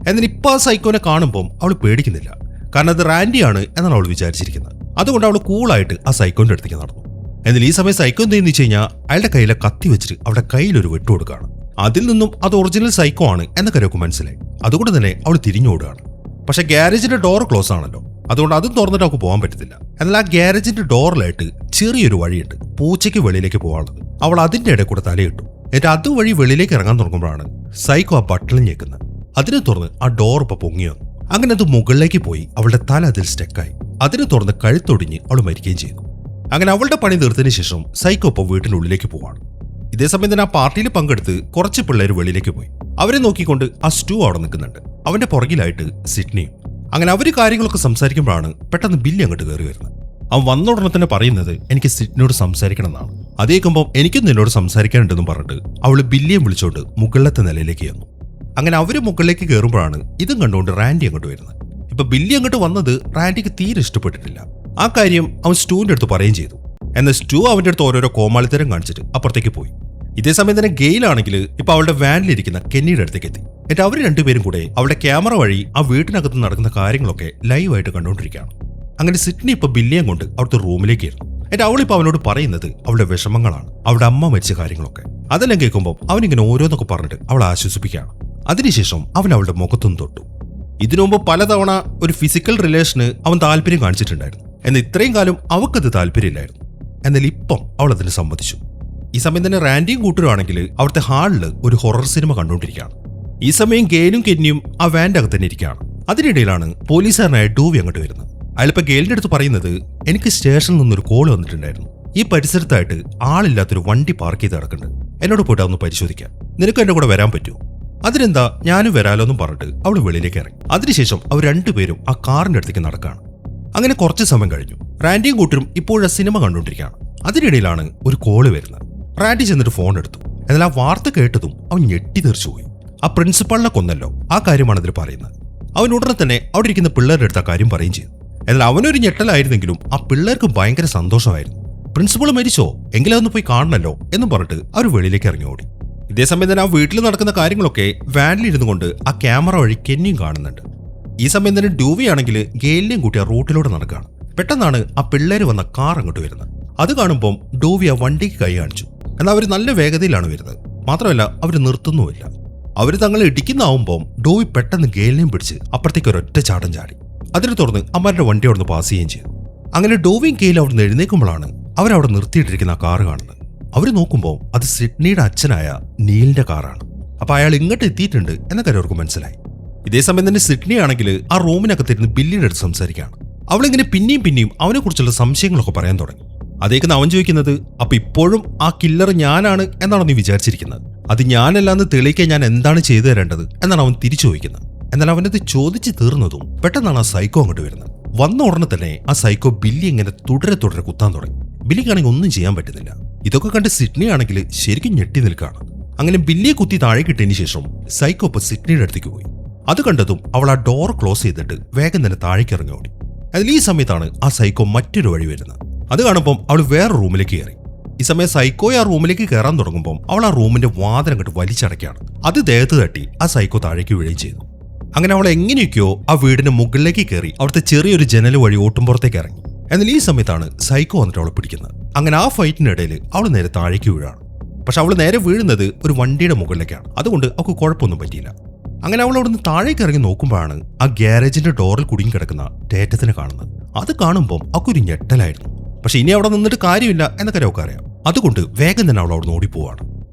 എന്നാൽ ഇപ്പോൾ ആ സൈക്കോനെ കാണുമ്പോൾ അവൾ പേടിക്കുന്നില്ല. കാരണം അത് റാൻഡിയാണ് എന്നാണ് അവൾ വിചാരിച്ചിരിക്കുന്നത്. അതുകൊണ്ട് അവൾ കൂളായിട്ട് ആ സൈക്കോന്റെ അടുത്തേക്ക് നടന്നു. എന്നാൽ ഈ സമയം സൈക്കോ എന്തെന്ന് വെച്ച് കഴിഞ്ഞാൽ അയാളുടെ കയ്യിലെ കത്തി വെച്ചിട്ട് അവളുടെ കയ്യിലൊരു വെട്ടു കൊടുക്കുകയാണ്. അതിൽ നിന്നും അത് ഒറിജിനൽ സൈക്കോ ആണ് എന്ന കാര്യമൊക്കെ മനസ്സിലായി. അതുകൊണ്ട് തന്നെ അവൾ തിരിഞ്ഞോടുകയാണ്. പക്ഷെ ഗ്യാരേജിന്റെ ഡോർ ക്ലോസ് ആണല്ലോ, അതുകൊണ്ട് അതും തുറന്നിട്ട് അവൾക്ക് പോകാൻ പറ്റത്തില്ല. എന്നാൽ ആ ഗ്യാരേജിന്റെ ഡോറിലായിട്ട് ചെറിയൊരു വഴിയുണ്ട് പൂച്ചയ്ക്ക് വെളിയിലേക്ക് പോകാനുള്ളത്. അവൾ അതിന്റെ ഇടയിൽ കൂടെ തലയിട്ടു. എന്നിട്ട് അതുവഴി വെളിയിലേക്ക് ഇറങ്ങാൻ തുടങ്ങുമ്പോഴാണ് സൈക്കോ ആ ബട്ടൺ ഞെക്കുന്നത്. അതിനെ തുറന്ന് ആ ഡോർ ഇപ്പൊ പൊങ്ങി വന്നു. അങ്ങനെ അത് മുകളിലേക്ക് പോയി അവളുടെ തല അതിൽ സ്റ്റെക്കായി. അതിനെ തുറന്ന് കഴുത്തൊടിഞ്ഞ് അവൾ മരിക്കുകയും ചെയ്തു. അങ്ങനെ അവളുടെ പണി തീർത്തതിന് ശേഷം സൈക്കോ ഇപ്പോൾ വീട്ടിനുള്ളിലേക്ക് പോവാണ്. ഇതേസമയം തന്നെ ആ പാർട്ടിയിൽ പങ്കെടുത്ത് കുറച്ച് പിള്ളേർ വെളിയിലേക്ക് പോയി. അവരെ നോക്കിക്കൊണ്ട് ആ സ്റ്റൂ അവിടെ നിൽക്കുന്നുണ്ട്. അവന്റെ പുറകിലായിട്ട് സിഡ്നിയും. അങ്ങനെ അവര് കാര്യങ്ങളൊക്കെ സംസാരിക്കുമ്പോഴാണ് പെട്ടെന്ന് ബില്ലി അങ്ങോട്ട് കയറി വരുന്നത്. അവൻ വന്ന ഉടനെ തന്നെ പറയുന്നത് എനിക്ക് സിഡ്നിയോട് സംസാരിക്കണം എന്നാണ്. അതേക്കുമ്പോൾ എനിക്കും നിന്നോട് സംസാരിക്കാനുണ്ടെന്നും പറഞ്ഞിട്ട് അവള് ബില്ലിയെ വിളിച്ചോണ്ട് മുകളിലത്തെ നിലയിലേക്ക് ചെന്നു. അങ്ങനെ അവര് മുകളിലേക്ക് കയറുമ്പോഴാണ് ഇതും കണ്ടുകൊണ്ട് റാൻഡി അങ്ങോട്ട് വരുന്നത്. ഇപ്പൊ ബില്ലി അങ്ങോട്ട് വന്നത് റാൻഡിക്ക് തീരെ ഇഷ്ടപ്പെട്ടിട്ടില്ല. ആ കാര്യം അവൻ സ്റ്റൂവിന്റെ അടുത്ത് പറയുകയും ചെയ്തു. എന്നാൽ സ്റ്റൂ അവന്റെ അടുത്ത് ഓരോരോ കോമാളിത്തരം കാണിച്ചിട്ട് അപ്പുറത്തേക്ക് പോയി. ഇതേസമയം തന്നെ ഗെയിലാണെങ്കിൽ ഇപ്പൊ അവളുടെ വാനിലിരിക്കുന്ന കെന്നിയുടെ അടുത്തേക്ക് എത്തി. എന്നിട്ട് അവർ രണ്ടുപേരും കൂടെ അവളുടെ ക്യാമറ വഴി ആ വീട്ടിനകത്ത് നടക്കുന്ന കാര്യങ്ങളൊക്കെ ലൈവായിട്ട് കണ്ടുകൊണ്ടിരിക്കുകയാണ്. അങ്ങനെ സിഡ്നി ഇപ്പൊ ബില്ലിയും കൊണ്ട് അവിടുത്തെ റൂമിലേക്ക് ഇരുന്നു. എന്നിട്ട് അവളിപ്പോ അവനോട് പറയുന്നത് അവളുടെ വിഷമങ്ങളാണ്, അവളുടെ അമ്മ മരിച്ച കാര്യങ്ങളൊക്കെ. അതെല്ലാം കേൾക്കുമ്പോൾ അവനിങ്ങനെ ഓരോന്നൊക്കെ പറഞ്ഞിട്ട് അവളെ ആശ്വസിപ്പിക്കുകയാണ്. അതിനുശേഷം അവൻ അവളുടെ മുഖത്തൊന്നും തൊട്ടു. ഇതിനു മുമ്പ് പലതവണ ഒരു ഫിസിക്കൽ റിലേഷന് അവൻ താല്പര്യം കാണിച്ചിട്ടുണ്ടായിരുന്നു. എന്നാൽ ഇത്രയും കാലം അവൾക്കത് താല്പര്യമില്ലായിരുന്നു. എന്നാൽ ഇപ്പം അവൾ അതിന് സമ്മതിച്ചു. ഈ സമയം തന്നെ റാൻഡിയും കൂട്ടരുമാണെങ്കിൽ അവിടുത്തെ ഹാളിൽ ഒരു ഹൊറർ സിനിമ കണ്ടുകൊണ്ടിരിക്കുകയാണ്. ഈ സമയം ഗെയിലും കെന്നിയും ആ വാൻ്റെ അകത്ത് തന്നെ ഇരിക്കുകയാണ്. അതിനിടയിലാണ് പോലീസുകാരനായ ഡൂവി അങ്ങോട്ട് വരുന്നത്. അയാളിപ്പോ ഗെയിലിന്റെ അടുത്ത് പറയുന്നത് എനിക്ക് സ്റ്റേഷനിൽ നിന്നൊരു കോൾ വന്നിട്ടുണ്ടായിരുന്നു. ഈ പരിസരത്തായിട്ട് ആളില്ലാത്തൊരു വണ്ടി പാർക്ക് ചെയ്ത് കിടക്കുന്നുണ്ട്. എന്നോട് പോയിട്ട് അതൊന്ന് പരിശോധിക്കാം. നിനക്ക് എന്റെ കൂടെ വരാൻ പറ്റുമോ? അതിനെന്താ ഞാനും വരാലോന്നും പറഞ്ഞിട്ട് അവള് വെളിയിലേക്ക് ഇറങ്ങി. അതിനുശേഷം അവർ രണ്ടുപേരും ആ കാറിന്റെ അടുത്തേക്ക് നടക്കുകയാണ്. അങ്ങനെ കുറച്ച് സമയം കഴിഞ്ഞു. റാൻഡിയും കൂട്ടരും ഇപ്പോഴും സിനിമ കണ്ടുകൊണ്ടിരിക്കുകയാണ്. അതിനിടയിലാണ് ഒരു കോള് വരുന്നത്. റാൻഡി ചെന്നിട്ട് ഫോൺ എടുത്തു. എന്നാൽ ആ വാർത്ത കേട്ടതും അവൻ ഞെട്ടിതെറിച്ചു പോയി. ആ പ്രിൻസിപ്പാളിനെ കൊന്നല്ലോ, ആ കാര്യമാണ് അതിൽ പറയുന്നത്. അവൻ ഉടനെ തന്നെ അവിടെ ഇരിക്കുന്ന പിള്ളേരുടെ അടുത്ത് ആ കാര്യം പറയുകയും ചെയ്തു. എന്നാൽ അവനൊരു ഞെട്ടലായിരുന്നെങ്കിലും ആ പിള്ളേർക്ക് ഭയങ്കര സന്തോഷമായിരുന്നു. പ്രിൻസിപ്പൾ മരിച്ചോ, എങ്കിലും അതൊന്ന് പോയി കാണണല്ലോ എന്നും പറഞ്ഞിട്ട് അവർ വെളിയിലേക്ക് ഇറങ്ങി ഓടി. ഇതേസമയം തന്നെ ആ വീട്ടിൽ നടക്കുന്ന കാര്യങ്ങളൊക്കെ വാനിലിരുന്നു കൊണ്ട് ആ ക്യാമറ വഴി കെന്നിയും കാണുന്നുണ്ട്. ഈ സമയം തന്നെ ഡൂവി ആണെങ്കിൽ ഗെയിലിനെയും കൂട്ടി ആ റൂട്ടിലൂടെ നടക്കുകയാണ്. പെട്ടെന്നാണ് ആ പിള്ളേര് വന്ന കാർ അങ്ങോട്ട് വരുന്നത്. അത് കാണുമ്പോൾ ഡൂവി ആ വണ്ടിക്ക് കൈ കാണിച്ചു. എന്നാൽ അവർ നല്ല വേഗതയിലാണ് വരുന്നത്. മാത്രമല്ല അവർ നിർത്തുന്നുമില്ല. അവർ തങ്ങളെ ഇടിക്കുന്നാവുമ്പോൾ ഡൂവി പെട്ടെന്ന് ഗെയിലിനെയും പിടിച്ച് അപ്പുറത്തേക്ക് ഒരൊറ്റ ചാട്ടം ചാടി. അതിനെ തുറന്ന് അമ്മരുടെ വണ്ടി അവിടുന്ന് പാസ് ചെയ്യുകയും ചെയ്തു. അങ്ങനെ ഡൂവിയും ഗെയിലും അവിടുന്ന് എഴുന്നേൽക്കുമ്പോഴാണ് അവരവിടെ നിർത്തിയിട്ടിരിക്കുന്ന ആ കാറ് കാണുന്നത്. അവർ നോക്കുമ്പോൾ അത് സിഡ്നിയുടെ അച്ഛനായ നീലിന്റെ കാറാണ്. അപ്പൊ അയാൾ ഇങ്ങോട്ട് എത്തിയിട്ടുണ്ട് എന്ന കാര്യം അവർക്ക് മനസ്സിലായി. ഇതേസമയം തന്നെ സിഡ്നി ആണെങ്കിൽ ആ റൂമിനകത്തിരുന്ന് ബില്ലിയുടെ അടുത്ത് സംസാരിക്കുകയാണ്. അവളിങ്ങനെ പിന്നെയും അവനെ കുറിച്ചുള്ള സംശയങ്ങളൊക്കെ പറയാൻ തുടങ്ങി. അതേക്കുന്ന അവൻ ചോദിക്കുന്നത് അപ്പൊ ഇപ്പോഴും ആ കില്ലർ ഞാനാണ് എന്നാണ് നീ വിചാരിച്ചിരിക്കുന്നത്? അത് ഞാനല്ലാന്ന് തെളിയിക്കാൻ ഞാൻ എന്താണ് ചെയ്തു തരേണ്ടത് എന്നാണ് അവൻ തിരിച്ചു ചോദിക്കുന്നത്. എന്നാൽ അവനത് ചോദിച്ചു തീർന്നതും പെട്ടെന്നാണ് ആ സൈക്കോ അങ്ങോട്ട് വരുന്നത്. വന്ന ഉടനെ തന്നെ ആ സൈക്കോ ബില്ലി ഇങ്ങനെ തുടരെ കുത്താൻ തുടങ്ങി. ബില്ലിക്കാണെങ്കിൽ ഒന്നും ചെയ്യാൻ പറ്റുന്നില്ല. ഇതൊക്കെ കണ്ട് സിഡ്നി ആണെങ്കിൽ ശരിക്കും ഞെട്ടി നിൽക്കുകയാണ്. അങ്ങനെ ബില്ലിയെ കുത്തി താഴെ കിട്ടിയതിന് ശേഷം സൈക്കോ ഇപ്പൊ സിഡ്നിയുടെ അടുത്തേക്ക് പോയി. അത് കണ്ടതും അവൾ ആ ഡോർ ക്ലോസ് ചെയ്തിട്ട് വേഗം തന്നെ താഴേക്ക് ഇറങ്ങി ഓടി. അതിൽ ഈ സമയത്താണ് ആ സൈക്കോ മറ്റൊരു വഴി വരുന്നത്. അത് കാണുമ്പോൾ അവൾ വേറെ റൂമിലേക്ക് കയറി. ഈ സമയം സൈക്കോയെ ആ റൂമിലേക്ക് കയറാൻ തുടങ്ങുമ്പോൾ അവൾ ആ റൂമിന്റെ വാതിൽ അങ്ങോട്ട് വലിച്ചടയ്ക്കാണ്. അത് ദേഹത്ത് തട്ടി ആ സൈക്കോ താഴേക്ക് വീഴുകയും ചെയ്തു. അങ്ങനെ അവൾ എങ്ങനെയൊക്കെയോ ആ വീടിന്റെ മുകളിലേക്ക് കയറി അവിടുത്തെ ചെറിയൊരു ജനൽ വഴി ഓട്ടുമ്പുറത്തേക്ക് ഇറങ്ങി. എന്നാൽ ഈ സമയത്താണ് സൈക്കോ വന്നിട്ട് അവളെ പിടിക്കുന്നത്. അങ്ങനെ ആ ഫൈറ്റിനിടയിൽ അവൾ നേരെ താഴേക്ക് വീഴാണ്. പക്ഷെ അവൾ നേരെ വീഴുന്നത് ഒരു വണ്ടിയുടെ മുകളിലേക്കാണ്. അതുകൊണ്ട് അവൾക്ക് കുഴപ്പമൊന്നും പറ്റിയില്ല. അങ്ങനെ അവൾ അവിടുന്ന് താഴേക്ക് ഇറങ്ങി നോക്കുമ്പോഴാണ് ആ ഗ്യാരേജിന്റെ ഡോറിൽ കുടുങ്ങി കിടക്കുന്ന ടേറ്റത്തിനെ കാണുന്നത്. അത് കാണുമ്പോൾ അവൾക്കൊരു ഞെട്ടലായിരുന്നു. പക്ഷെ ഇനി അവിടെ നിന്നിട്ട് കാര്യമില്ല എന്ന കാര്യം അവൾക്ക് അറിയാം. അതുകൊണ്ട് വേഗം തന്നെ അവൾ അവിടെ നിന്ന് ഓടിപ്പോവാണ്.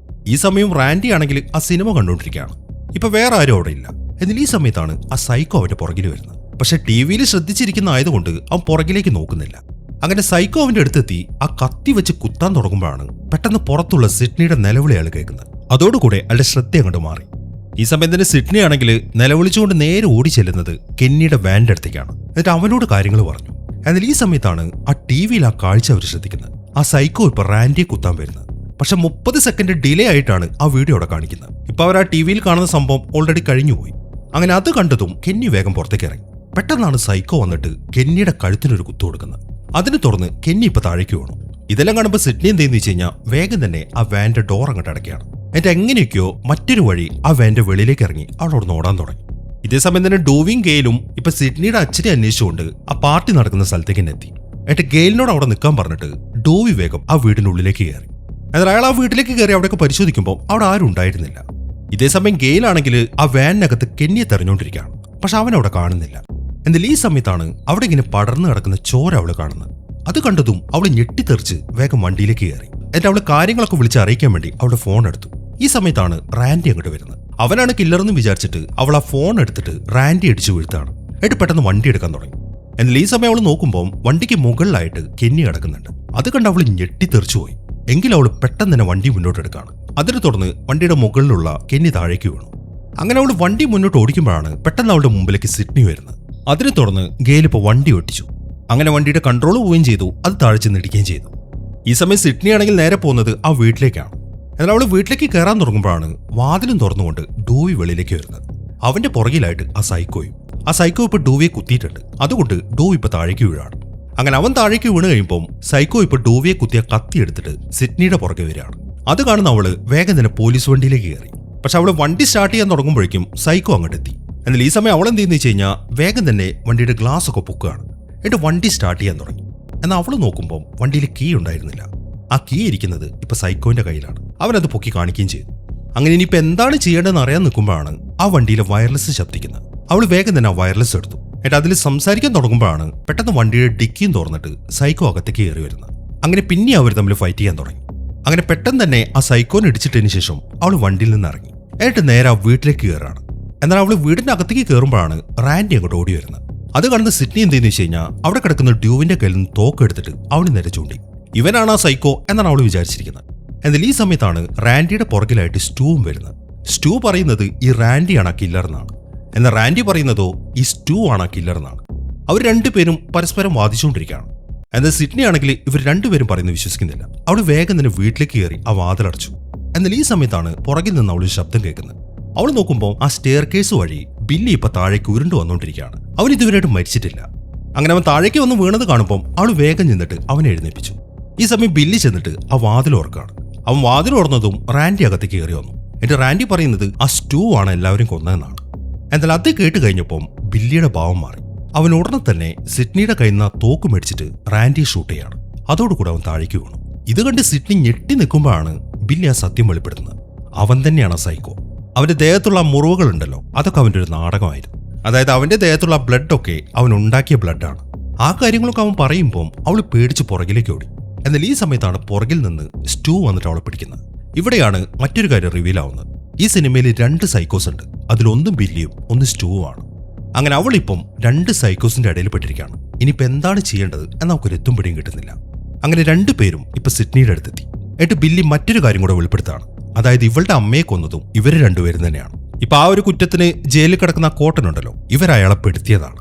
ഈ സമയം റാൻഡി ആണെങ്കിൽ ആ സിനിമ കണ്ടുകൊണ്ടിരിക്കുകയാണ്. ഇപ്പൊ വേറെ ആരും അവിടെ ഇല്ല. എന്നാൽ ഈ സമയത്താണ് ആ സൈക്കോ അവന്റെ പുറകിൽ വരുന്നത്. പക്ഷെ ടി വിയിൽ ശ്രദ്ധിച്ചിരിക്കുന്ന ആയതുകൊണ്ട് അവൻ പുറകിലേക്ക് നോക്കുന്നില്ല. അങ്ങനെ സൈക്കോ അവന്റെ അടുത്തെത്തി ആ കത്തി വെച്ച് കുത്താൻ തുടങ്ങുമ്പോഴാണ് പെട്ടെന്ന് പുറത്തുള്ള സിഡ്നിയുടെ നിലവിളി അയാൾ കേൾക്കുന്നത്. അതോടുകൂടെ അയാളുടെ ശ്രദ്ധ അങ്ങോട്ട് മാറി. ഈ സമയം തന്നെ സിഡ്നി ആണെങ്കിൽ നിലവിളിച്ചുകൊണ്ട് നേരെ ഓടി ചെല്ലുന്നത് കെന്നിയുടെ വാൻ്റെ അടുത്തേക്കാണ്. എന്നിട്ട് അവനോട് കാര്യങ്ങൾ പറഞ്ഞു. എന്നാൽ ഈ സമയത്താണ് ആ ടി വിയിൽ ആ കാഴ്ച അവർ ശ്രദ്ധിക്കുന്നത്. ആ സൈക്കോ ഇപ്പൊ റാൻഡിയെ കുത്താൻ വരുന്നത്. പക്ഷെ 30 സെക്കൻഡ് ഡിലേ ആയിട്ടാണ് ആ വീഡിയോ അവിടെ കാണിക്കുന്നത്. ഇപ്പൊ അവർ ആ ടിവിയിൽ കാണുന്ന സംഭവം ഓൾറെഡി കഴിഞ്ഞുപോയി. അങ്ങനെ അത് കണ്ടതും കെന്നി വേഗം പുറത്തേക്ക് ഇറങ്ങി. പെട്ടെന്നാണ് സൈക്കോ വന്നിട്ട് കെന്നിയുടെ കഴുത്തിനൊരു കുത്തു കൊടുക്കുന്നത്. അതിനെ തുടർന്ന് കെന്നി ഇപ്പൊ താഴേക്ക് വീണു. ഇതെല്ലാം കാണുമ്പോൾ സിഡ്നി എന്തെന്ന് വെച്ച് കഴിഞ്ഞാൽ വേഗം തന്നെ ആ വാന്റെ ഡോർ അങ്ങോട്ട് അടയ്ക്കുകയാണ്. എന്നിട്ട് എങ്ങനെയൊക്കെയോ മറ്റൊരു വഴി ആ വാന്റെ വെളിയിലേക്ക് ഇറങ്ങി അവളോട് ഓടാൻ തുടങ്ങി. ഇതേസമയം തന്നെ ഡോവിയും ഗെയിലും ഇപ്പൊ സിഡ്നിയുടെ അച്ഛനെ അന്വേഷിച്ചുകൊണ്ട് ആ പാർട്ടി നടക്കുന്ന സ്ഥലത്തേക്ക് എത്തി. എന്നിട്ട് ഗെയിലിനോട് അവിടെ നിൽക്കാൻ പറഞ്ഞിട്ട് ഡോവി വേഗം ആ വീടിനുള്ളിലേക്ക് കയറി. എന്നാൽ അയാൾ ആ വീട്ടിലേക്ക് കയറി അവിടെയൊക്കെ പരിശോധിക്കുമ്പോൾ അവിടെ ആരും ഉണ്ടായിരുന്നില്ല. ഇതേസമയം ഗെയിലാണെങ്കിൽ ആ വാനിനകത്ത് കെന്നിയെ തെരഞ്ഞുകൊണ്ടിരിക്കുകയാണ്. പക്ഷെ അവൻ അവിടെ കാണുന്നില്ല. എന്നാൽ ഈ സമയത്താണ് അവിടെ ഇങ്ങനെ പടർന്നു കിടക്കുന്ന ചോര അവള് കാണുന്നത്. അത് കണ്ടതും അവള് ഞെട്ടിത്തെറിച്ച് വേഗം വണ്ടിയിലേക്ക് കയറി. എന്നിട്ട് അവള് കാര്യങ്ങളൊക്കെ വിളിച്ച് അറിയിക്കാൻ വേണ്ടി അവളുടെ ഫോൺ എടുത്തു. ഈ സമയത്താണ് റാൻഡി അങ്ങോട്ട് വരുന്നത്. അവനാണ് കില്ലറെന്ന് വിചാരിച്ചിട്ട് അവൾ ആ ഫോൺ എടുത്തിട്ട് റാൻഡി അടിച്ചു വീഴ്ത്താണ്. എന്നിട്ട് പെട്ടെന്ന് വണ്ടി എടുക്കാൻ തുടങ്ങി. എന്നാൽ ഈ സമയം അവൾ നോക്കുമ്പോൾ വണ്ടിക്ക് മുകളിലായിട്ട് കെന്നി കിടക്കുന്നുണ്ട്. അത് കണ്ട് അവൾ ഞെട്ടിത്തെറിച്ചു പോയി. എങ്കിലും അവൾ പെട്ടെന്ന് തന്നെ വണ്ടി മുന്നോട്ടെടുക്കുകയാണ്. അതിനെ തുടർന്ന് വണ്ടിയുടെ മുകളിലുള്ള കെന്നി താഴേക്ക് വീണു. അങ്ങനെ അവൾ വണ്ടി മുന്നോട്ട് ഓടിക്കുമ്പോഴാണ് പെട്ടെന്ന് അവളുടെ മുമ്പിലേക്ക് സിഡ്നി വരുന്നത്. അതിനെ തുടർന്ന് ഗെയിൽ ഇപ്പോൾ വണ്ടി ഒട്ടിച്ചു. അങ്ങനെ വണ്ടിയുടെ കൺട്രോൾ പോവുകയും ചെയ്തു. അത് താഴെ ചെന്നിടിക്കുകയും ചെയ്തു. ഈ സമയം സിഡ്നി ആണെങ്കിൽ നേരെ പോകുന്നത് ആ വീട്ടിലേക്കാണ്. എന്നാൽ അവൾ വീട്ടിലേക്ക് കയറാൻ തുടങ്ങുമ്പോഴാണ് വാതിലും തുറന്നുകൊണ്ട് ഡൂവി വെളിയിലേക്ക് വരുന്നത്. അവന്റെ പുറകിലായിട്ട് ആ സൈക്കോ ഇപ്പൊ ഡൂവിയെ കുത്തിയിട്ടുണ്ട്. അതുകൊണ്ട് ഡൂവി ഇപ്പൊ താഴേക്ക് വീഴാണ്. അങ്ങനെ അവൻ താഴേക്ക് വീണ് കഴിയുമ്പോൾ സൈക്കോ ഇപ്പൊ ഡൂവിയെ കുത്തിയ കത്തി എടുത്തിട്ട് സിഡ്നിയുടെ പുറകെ വരികയാണ്. അത് കാണുന്ന അവള് വേഗം തന്നെ പോലീസ് വണ്ടിയിലേക്ക് കയറി. പക്ഷെ അവള് വണ്ടി സ്റ്റാർട്ട് ചെയ്യാൻ തുടങ്ങുമ്പോഴേക്കും സൈക്കോ അങ്ങോട്ട് എത്തി. എന്നാൽ ഈ സമയം അവൾ എന്തെന്ന് വെച്ച് കഴിഞ്ഞാൽ വേഗം തന്നെ വണ്ടിയുടെ ഗ്ലാസ് ഒക്കെ പൊക്കുകയാണ്. എന്നിട്ട് വണ്ടി സ്റ്റാർട്ട് ചെയ്യാൻ തുടങ്ങി. എന്നാൽ അവള് നോക്കുമ്പോൾ വണ്ടിയിൽ കീ ഉണ്ടായിരുന്നില്ല. ആ കീ ഇരിക്കുന്നത് ഇപ്പൊ സൈക്കോന്റെ കയ്യിലാണ്. അവനത് പൊക്കി കാണിക്കുകയും ചെയ്തു. അങ്ങനെ ഇനിയിപ്പോൾ എന്താണ് ചെയ്യേണ്ടതെന്ന് അറിയാൻ നിൽക്കുമ്പോഴാണ് ആ വണ്ടിയിലെ വയർലെസ് ശബ്ദിക്കുന്നത്. അവൾ വേഗം തന്നെ ആ വയർലെസ് എടുത്തു. എന്നിട്ട് അതിൽ സംസാരിക്കാൻ തുടങ്ങുമ്പോഴാണ് പെട്ടെന്ന് വണ്ടിയുടെ ഡിക്കിയും തുറന്നിട്ട് സൈക്കോ അകത്തേക്ക് കയറി വരുന്നത്. അങ്ങനെ പിന്നെ അവർ തമ്മിൽ ഫൈറ്റ് ചെയ്യാൻ തുടങ്ങി. അങ്ങനെ പെട്ടെന്ന് തന്നെ ആ സൈക്കോനെ ഇടിച്ചിട്ടതിന് ശേഷം അവൾ വണ്ടിയിൽ നിന്ന് ഇറങ്ങി. എന്നിട്ട് നേരെ ആ വീട്ടിലേക്ക് കയറാണ്. എന്നാൽ അവൾ വീടിന്റെ അകത്തേക്ക് കയറുമ്പോഴാണ് റാൻഡി അങ്ങോട്ട് ഓടി വരുന്നത്. അത് കാണുന്ന സിഡ്നി എന്തെന്ന് വെച്ച് കഴിഞ്ഞാൽ അവിടെ കിടക്കുന്ന ഡ്യൂവിന്റെ കയ്യിൽ നിന്ന് തോക്കെടുത്തിട്ട് അവൾ നേരെ ചൂണ്ടി. ഇവനാണ് ആ സൈക്കോ എന്നാണ് അവൾ വിചാരിച്ചിരിക്കുന്നത്. എന്നാൽ ഈ സമയത്താണ് റാൻഡിയുടെ പുറകിലായിട്ട് സ്റ്റൂവും വരുന്നത്. സ്റ്റൂ പറയുന്നത് ഈ റാൻഡിയാണ് ആ കില്ലർ എന്നാണ്. എന്നാൽ റാൻഡി പറയുന്നതോ ഈ സ്റ്റൂ ആണ് ആ കില്ലർ എന്നാണ്. അവർ രണ്ടുപേരും പരസ്പരം വാദിച്ചുകൊണ്ടിരിക്കുകയാണ്. എന്നാൽ സിഡ്നി ആണെങ്കിൽ ഇവർ രണ്ടുപേരും പറയുന്നത് വിശ്വസിക്കുന്നില്ല. അവൾ വേഗം തന്നെ വീട്ടിലേക്ക് കയറി ആ വാതിലടച്ചു. എന്നാൽ ഈ സമയത്താണ് പുറകിൽ നിന്ന് അവൾ ശബ്ദം കേൾക്കുന്നത്. അവൾ നോക്കുമ്പോൾ ആ സ്റ്റെയർ കേസ് വഴി ബില്ലി ഇപ്പൊ താഴേക്ക് ഉരുണ്ടു വന്നുകൊണ്ടിരിക്കുകയാണ്. അവൻ ഇതുവരെയായിട്ട് മരിച്ചിട്ടില്ല. അങ്ങനെ അവൻ താഴേക്ക് വന്ന് വീണത് കാണുമ്പോൾ അവൾ വേഗം ചെന്നിട്ട് അവനെ എഴുന്നേപ്പിച്ചു. ഈ സമയം ബില്ലി ചെന്നിട്ട് ആ വാതിൽ ഓർക്കാണ്. അവൻ വാതിൽ ഓർന്നതും റാൻഡി അകത്തേക്ക് കയറി വന്നു. എന്നിട്ട് റാൻഡി പറയുന്നത് ആ സ്റ്റൂ ആണ് എല്ലാവരും കൊന്നതെന്നാണ്. എന്നാൽ അത് കേട്ട് കഴിഞ്ഞപ്പോൾ ബില്ലിയുടെ ഭാവം മാറി. അവൻ ഉടനെ തന്നെ സിഡ്നിയുടെ കയ്യിൽ നിന്ന് തോക്ക് മേടിച്ചിട്ട് റാൻഡിയെ ഷൂട്ട് ചെയ്യാണ്. അതോടുകൂടെ അവൻ താഴേക്ക് വീണു. ഇത് കണ്ട് സിഡ്നി ഞെട്ടി നിൽക്കുമ്പോഴാണ് ബില്ലി ആ സത്യം വെളിപ്പെടുത്തുന്നത്. അവൻ തന്നെയാണ് സൈക്കോ. അവന്റെ ദേഹത്തുള്ള മുറിവുകളുണ്ടല്ലോ, അതൊക്കെ അവന്റെ ഒരു നാടകമായിരുന്നു. അതായത് അവന്റെ ദേഹത്തുള്ള ബ്ലഡൊക്കെ അവൻ ഉണ്ടാക്കിയ ബ്ലഡാണ്. ആ കാര്യങ്ങളൊക്കെ അവൻ പറയുമ്പോൾ അവൾ പേടിച്ച് പുറകിലേക്ക് ഓടി. എന്നാൽ ഈ സമയത്താണ് പുറകിൽ നിന്ന് സ്റ്റൂ വന്നിട്ട് അവളെ പിടിക്കുന്നത്. ഇവിടെയാണ് മറ്റൊരു കാര്യം റിവീൽ ആവുന്നത്. ഈ സിനിമയിൽ 2 സൈക്കോസ് ഉണ്ട്. അതിലൊന്നും ബില്ലിയും ഒന്ന് സ്റ്റൂവാണ്. അങ്ങനെ അവളിപ്പം 2 സൈക്കോസിന്റെ ഇടയിൽ പെട്ടിരിക്കുകയാണ്. ഇനിയിപ്പോൾ എന്താണ് ചെയ്യേണ്ടത് എന്ന് നമുക്കൊരു എത്തും പിടിയും കിട്ടുന്നില്ല. അങ്ങനെ 2 പേരും ഇപ്പൊ സിഡ്നിയുടെ അടുത്തെത്തി. എന്നിട്ട് ബില്ലി മറ്റൊരു കാര്യം കൂടെ വെളിപ്പെടുത്താണ്. അതായത് ഇവളുടെ അമ്മയെ കൊന്നതും ഇവര് 2 പേരും തന്നെയാണ്. ഇപ്പൊ ആ ഒരു കുറ്റത്തിന് ജയിലിൽ കിടക്കുന്ന ആ കോട്ടനുണ്ടല്ലോ, ഇവരയാളെ പെടുത്തിയതാണ്.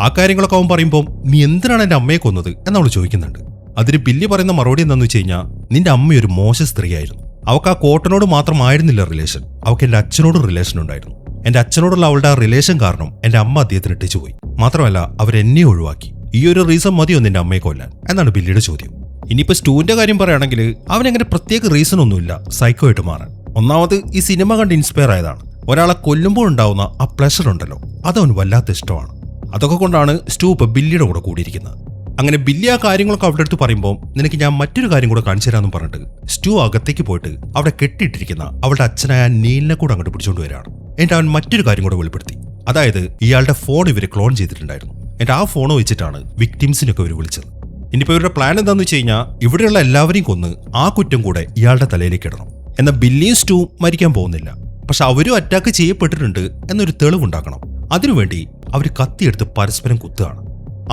ആ കാര്യങ്ങളൊക്കെ അവൻ പറയുമ്പോൾ നീ എന്തിനാണ് എന്റെ അമ്മയെ കൊന്നത് എന്നവൾ ചോദിക്കുന്നുണ്ട്. അതിന് ബില്ലി പറയുന്ന മറുപടി എന്താണെന്ന് വെച്ച് കഴിഞ്ഞാൽ നിന്റെ അമ്മയൊരു മോശ സ്ത്രീയായിരുന്നു. അവൾക്ക് ആ കോട്ടനോട് മാത്രമായിരുന്നില്ല റിലേഷൻ, അവൾക്ക് എന്റെ അച്ഛനോടും റിലേഷൻ ഉണ്ടായിരുന്നു. എന്റെ അച്ഛനോടുള്ള അവളുടെ ആ റിലേഷൻ കാരണം എന്റെ അമ്മ അദ്ദേഹത്തിന് ഇട്ടിച്ചു പോയി. മാത്രമല്ല അവരെന്നെ ഒഴിവാക്കി. ഈ ഒരു റീസൺ മതിയോ നിന്റെ അമ്മയെ കൊല്ലാൻ എന്നാണ് ബില്ലിയുടെ ചോദ്യം. ഇനിയിപ്പോ സ്റ്റൂവിന്റെ കാര്യം പറയുകയാണെങ്കിൽ അവനെങ്ങനെ പ്രത്യേക റീസൺ ഒന്നുമില്ല സൈക്കോ ആയിട്ട് മാറാൻ. ഒന്നാമത് ഈ സിനിമ കണ്ട് ഇൻസ്പയർ ആയതാണ്. ഒരാളെ കൊല്ലുമ്പോൾ ഉണ്ടാവുന്ന ആ പ്ലഷർ ഉണ്ടല്ലോ, അതവന് വല്ലാത്ത ഇഷ്ടമാണ്. അതൊക്കെ കൊണ്ടാണ് സ്റ്റൂ ഇപ്പൊ ബില്ലിയുടെ കൂടെ കൂടിയിരിക്കുന്നത്. അങ്ങനെ ബില്ലി ആ കാര്യങ്ങളൊക്കെ അവിടെ അടുത്ത് പറയുമ്പോൾ നിനക്ക് ഞാൻ മറ്റൊരു കാര്യം കൂടെ കാണിച്ചു തരാമെന്ന് പറഞ്ഞിട്ട് സ്റ്റൂ അകത്തേക്ക് പോയിട്ട് അവിടെ കെട്ടിയിട്ടിരിക്കുന്ന അവളുടെ അച്ഛനായ നീലിനെ കൂടെ അങ്ങോട്ട് പിടിച്ചുകൊണ്ട് വരികയാണ്. എന്നിട്ട് അവൻ മറ്റൊരു കാര്യം കൂടെ വെളിപ്പെടുത്തി. അതായത് ഇയാളുടെ ഫോൺ ഇവർ ക്ലോൺ ചെയ്തിട്ടുണ്ടായിരുന്നു. എന്നിട്ട് ആ ഫോൺ വെച്ചിട്ടാണ് വിക്ടിംസിനൊക്കെ ഇവർ വിളിച്ചത്. ഇനിയിപ്പോൾ ഇവരുടെ പ്ലാൻ എന്താണെന്ന് വെച്ച് കഴിഞ്ഞാൽ ഇവിടെയുള്ള എല്ലാവരെയും കൊന്ന് ആ കുറ്റം കൂടെ ഇയാളുടെ തലയിലേക്ക് ഇടണം. എന്നാൽ ബില്ലിയും സ്റ്റൂ മരിക്കാൻ പോകുന്നില്ല, പക്ഷെ അവരും അറ്റാക്ക് ചെയ്യപ്പെട്ടിട്ടുണ്ട് എന്നൊരു തെളിവുണ്ടാക്കണം. അതിനുവേണ്ടി അവർ കത്തിയെടുത്ത് പരസ്പരം കുത്തുകയാണ്.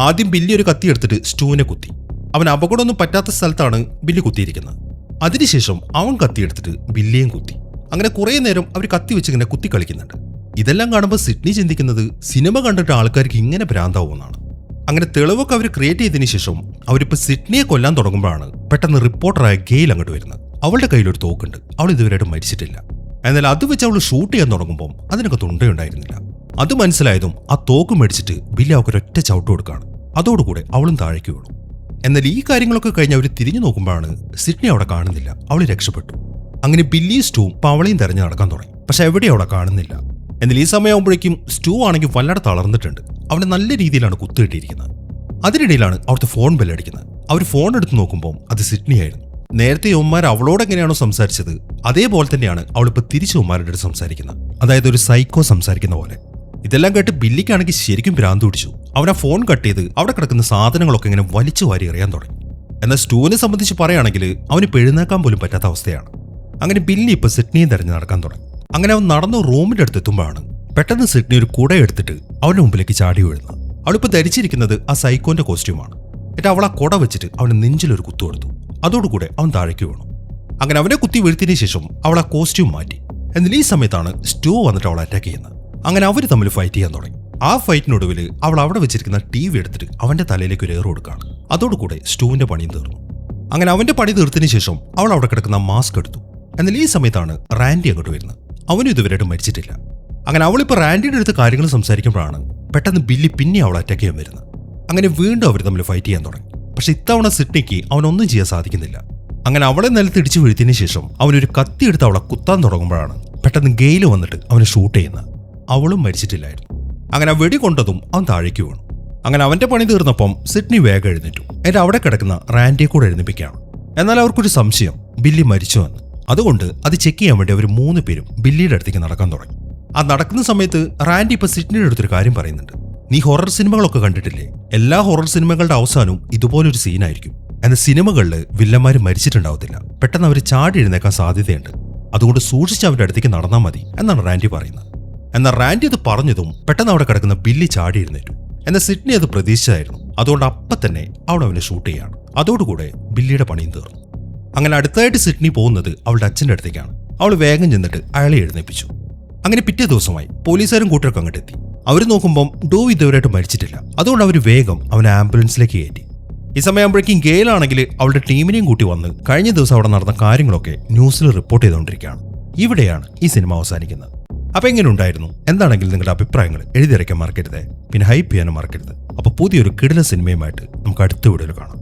ആദ്യം ബില്ലി ഒരു കത്തി എടുത്തിട്ട് സ്റ്റൂവിനെ കുത്തി. അവൻ അപകടമൊന്നും പറ്റാത്ത സ്ഥലത്താണ് ബില്ലി കുത്തിയിരിക്കുന്നത്. അതിനുശേഷം അവൻ കത്തിയെടുത്തിട്ട് ബില്ലിയും കുത്തി. അങ്ങനെ കുറെ നേരം അവർ കത്തി വെച്ചിങ്ങനെ കുത്തി കളിക്കുന്നുണ്ട്. ഇതെല്ലാം കാണുമ്പോൾ സിഡ്നി ചിന്തിക്കുന്നത് സിനിമ കണ്ടിട്ട് ആൾക്കാർക്ക് ഇങ്ങനെ ഭ്രാന്താവുമെന്നാണ്. അങ്ങനെ തെളിവൊക്കെ അവർ ക്രിയേറ്റ് ചെയ്തതിനു ശേഷം അവരിപ്പോൾ സിഡ്നിയെ കൊല്ലാൻ തുടങ്ങുമ്പോഴാണ് പെട്ടെന്ന് റിപ്പോർട്ടറായ ഗെയിൽ അങ്ങോട്ട് വരുന്നത്. അവളുടെ കയ്യിലൊരു തോക്കുണ്ട്. അവൾ ഇതുവരെയായിട്ടും മരിച്ചിട്ടില്ല. എന്നാൽ അത് വെച്ച് അവൾ ഷൂട്ട് ചെയ്യാൻ തുടങ്ങുമ്പോൾ അതിനൊക്കെ തുണ്ടയുണ്ടായിരുന്നില്ല. അത് മനസ്സിലായതും ആ തോക്ക് മേടിച്ചിട്ട് ബില്ലി അവൾക്കൊരൊറ്റ ചവിട്ട് കൊടുക്കുകയാണ്. അതോടുകൂടെ അവളും താഴേക്ക് വീണു. എന്നാൽ ഈ കാര്യങ്ങളൊക്കെ കഴിഞ്ഞ് അവർ തിരിഞ്ഞു നോക്കുമ്പോഴാണ് സിഡ്നി അവിടെ കാണുന്നില്ല. അവൾ രക്ഷപ്പെട്ടു. അങ്ങനെ ബില്ലി സ്റ്റൂവും പവളയും തെരഞ്ഞു നടക്കാൻ തുടങ്ങി. പക്ഷെ എവിടെയും അവളെ കാണുന്നില്ല. എന്നാൽ ഈ സമയമാകുമ്പോഴേക്കും സ്റ്റൂ ആണെങ്കിൽ വല്ലാതെ തളർന്നിട്ടുണ്ട്. അവനെ നല്ല രീതിയിലാണ് കുത്തുകിട്ടിയിരിക്കുന്നത്. അതിനിടയിലാണ് അവിടുത്തെ ഫോൺ ബെല്ലടിക്കുന്നത്. അവർ ഫോൺ എടുത്ത് നോക്കുമ്പോൾ അത് സിഡ്നി ആയിരുന്നു. നേരത്തെ ഉമ്മാർ അവളോട് എങ്ങനെയാണോ സംസാരിച്ചത് അതേപോലെ തന്നെയാണ് അവളിപ്പോൾ തിരിച്ച് ഉമ്മാരുടെ അടുത്ത് സംസാരിക്കുന്നത്. അതായത് ഒരു സൈക്കോ സംസാരിക്കുന്ന പോലെ. ഇതെല്ലാം കേട്ട് ബില്ലിക്കാണെങ്കിൽ ശരിക്കും ഭ്രാന്ത് പിടിച്ചു. അവൻ ആ ഫോൺ കട്ട് ചെയ്ത് അവിടെ കിടക്കുന്ന സാധനങ്ങളൊക്കെ ഇങ്ങനെ വലിച്ചു വാരി എറിയാൻ തുടങ്ങി. എന്നാൽ സ്റ്റൂവിനെ സംബന്ധിച്ച് പറയുകയാണെങ്കിൽ അവന് എഴുന്നേക്കാൻ പോലും പറ്റാത്ത അവസ്ഥയാണ്. അങ്ങനെ ബില്ലി ഇപ്പോൾ സിഡ്നിയെ തെരഞ്ഞു നടക്കാൻ തുടങ്ങി. അങ്ങനെ അവൻ നടന്ന് റൂമിൻ്റെ അടുത്ത് എത്തുമ്പോഴാണ് പെട്ടെന്ന് സിഡ്നി ഒരു കുട എടുത്തിട്ട് അവൻ്റെ മുമ്പിലേക്ക് ചാടി വീഴുന്നത്. അവളിപ്പോൾ ധരിച്ചിരിക്കുന്നത് ആ സൈക്കോന്റെ കോസ്റ്റ്യൂമാണ്. എന്നിട്ട് അവൾ ആ കുട വെച്ചിട്ട് അവന് നെഞ്ചിലൊരു കുത്തു കൊടുത്തു. അതോടുകൂടെ അവൻ താഴേക്ക് വീണു. അങ്ങനെ അവനെ കുത്തി വീഴ്ത്തിയതിനു ശേഷം അവൾ ആ കോസ്റ്റ്യൂം മാറ്റി. എന്നാൽ ഈ സമയത്താണ് സ്റ്റൂ വന്നിട്ട് അവളെ അറ്റാക്ക് ചെയ്യുന്നത്. അങ്ങനെ അവർ തമ്മിൽ ഫൈറ്റ് ചെയ്യാൻ തുടങ്ങി. ആ ഫൈറ്റിനൊടുവിൽ അവൾ അവിടെ വെച്ചിരിക്കുന്ന TV എടുത്തിട്ട് അവന്റെ തലയിലേക്ക് ഒരു ഏറ് കൊടുക്കുകയാണ്. അതോടുകൂടെ സ്റ്റൂവിന്റെ പണിയും തീർന്നു. അങ്ങനെ അവന്റെ പണി തീർത്തതിനു ശേഷം അവൾ അവിടെ കിടക്കുന്ന മാസ്ക് എടുത്തു. എന്നാൽ ഈ സമയത്താണ് റാൻഡി അങ്ങോട്ട് വരുന്നത്. അവനും ഇതുവരെയായിട്ടും മരിച്ചിട്ടില്ല. അങ്ങനെ അവളിപ്പോൾ റാൻഡിയുടെ അടുത്ത് കാര്യങ്ങൾ സംസാരിക്കുമ്പോഴാണ് പെട്ടെന്ന് ബില്ലി പിന്നെ അവളെ അറ്റാക്ക് ചെയ്യാൻ വരുന്നത്. അങ്ങനെ വീണ്ടും അവർ തമ്മിൽ ഫൈറ്റ് ചെയ്യാൻ തുടങ്ങി. പക്ഷെ ഇത്തവണ സിഡ്നിക്ക് അവനൊന്നും ചെയ്യാൻ സാധിക്കുന്നില്ല. അങ്ങനെ അവളെ നിലത്ത് ഇടിച്ചു വീഴ്ത്തിയതിനു ശേഷം അവനൊരു കത്തി എടുത്ത് അവളെ കുത്താൻ തുടങ്ങുമ്പോഴാണ് പെട്ടെന്ന് ഗെയിൽ വന്നിട്ട് അവനെ ഷൂട്ട് ചെയ്യുന്നത്. അവളും മരിച്ചിട്ടില്ലായിരുന്നു. അങ്ങനെ വെടി കൊണ്ടതും അവൻ താഴേക്ക് വീണു. അങ്ങനെ അവന്റെ പണി തീർന്നപ്പം സിഡ്നി വേഗം എഴുന്നേറ്റു. എന്നിട്ട് അവിടെ കിടക്കുന്ന റാൻഡിയെ കൂടെ എഴുന്നേപ്പിക്കുകയാണ്. എന്നാൽ അവർക്കൊരു സംശയം, ബില്ലി മരിച്ചുവെന്ന്. അതുകൊണ്ട് അത് ചെക്ക് ചെയ്യാൻ വേണ്ടി അവർ 3 പേരും ബില്ലിയുടെ അടുത്തേക്ക് നടക്കാൻ തുടങ്ങി. ആ നടക്കുന്ന സമയത്ത് റാൻഡി ഇപ്പൊ സിഡ്നിയുടെ അടുത്തൊരു കാര്യം പറയുന്നുണ്ട്. നീ ഹൊറർ സിനിമകളൊക്കെ കണ്ടിട്ടില്ലേ? എല്ലാ ഹൊറർ സിനിമകളുടെ അവസാനവും ഇതുപോലൊരു സീനായിരിക്കും. എന്നാൽ സിനിമകളിൽ വില്ലന്മാര് മരിച്ചിട്ടുണ്ടാവത്തില്ല. പെട്ടെന്ന് അവർ ചാടി എഴുന്നേക്കാൻ സാധ്യതയുണ്ട്. അതുകൊണ്ട് സൂക്ഷിച്ച് അവരുടെ അടുത്തേക്ക് നടന്നാൽ മതി എന്നാണ് റാൻഡി പറയുന്നത്. എന്നാൽ റാൻഡി അത് പറഞ്ഞതും പെട്ടെന്ന് അവിടെ കിടക്കുന്ന ബില്ലി ചാടി എഴുന്നേറ്റു. എന്നാൽ സിഡ്നി അത് പ്രതീക്ഷിച്ചായിരുന്നു. അതുകൊണ്ട് അപ്പം തന്നെ അവൾ അവനെ ഷൂട്ട് ചെയ്യാണ്. അതോടുകൂടെ ബില്ലിയുടെ പണിയും തീർന്നു. അങ്ങനെ അടുത്തായിട്ട് സിഡ്നി പോകുന്നത് അവളുടെ അച്ഛൻ്റെ അടുത്തേക്കാണ്. അവൾ വേഗം ചെന്നിട്ട് അയാളെ എഴുന്നേപ്പിച്ചു. അങ്ങനെ പിറ്റേ ദിവസമായി പോലീസുകാരും കൂട്ടരൊക്കെ അങ്ങോട്ട് എത്തി. അവർ നോക്കുമ്പം ഡോ ഇതുവരെയായിട്ട് മരിച്ചിട്ടില്ല. അതുകൊണ്ട് അവർ വേഗം അവനെ ആംബുലൻസിലേക്ക് കയറ്റി. ഈ സമയമാകുമ്പോഴേക്കും ഗെയിലാണെങ്കിൽ അവളുടെ ടീമിനെയും കൂട്ടി വന്ന് കഴിഞ്ഞ ദിവസം അവിടെ നടന്ന കാര്യങ്ങളൊക്കെ ന്യൂസിൽ റിപ്പോർട്ട് ചെയ്തുകൊണ്ടിരിക്കുകയാണ്. ഇവിടെയാണ് ഈ സിനിമ അവസാനിക്കുന്നത്. അപ്പോൾ എങ്ങനെ ഉണ്ടായിരുന്നു? എന്താണെങ്കിലും നിങ്ങളുടെ അഭിപ്രായങ്ങൾ എഴുതിയറിയിക്കാൻ മറക്കരുത്. പിന്നെ ഹൈപ്പ് ചെയ്യാനും മറക്കരുത്. അപ്പോൾ പുതിയൊരു കിടിലൻ സിനിമയുമായിട്ട് നമുക്ക് അടുത്ത വീഡിയോയിൽ കാണാം.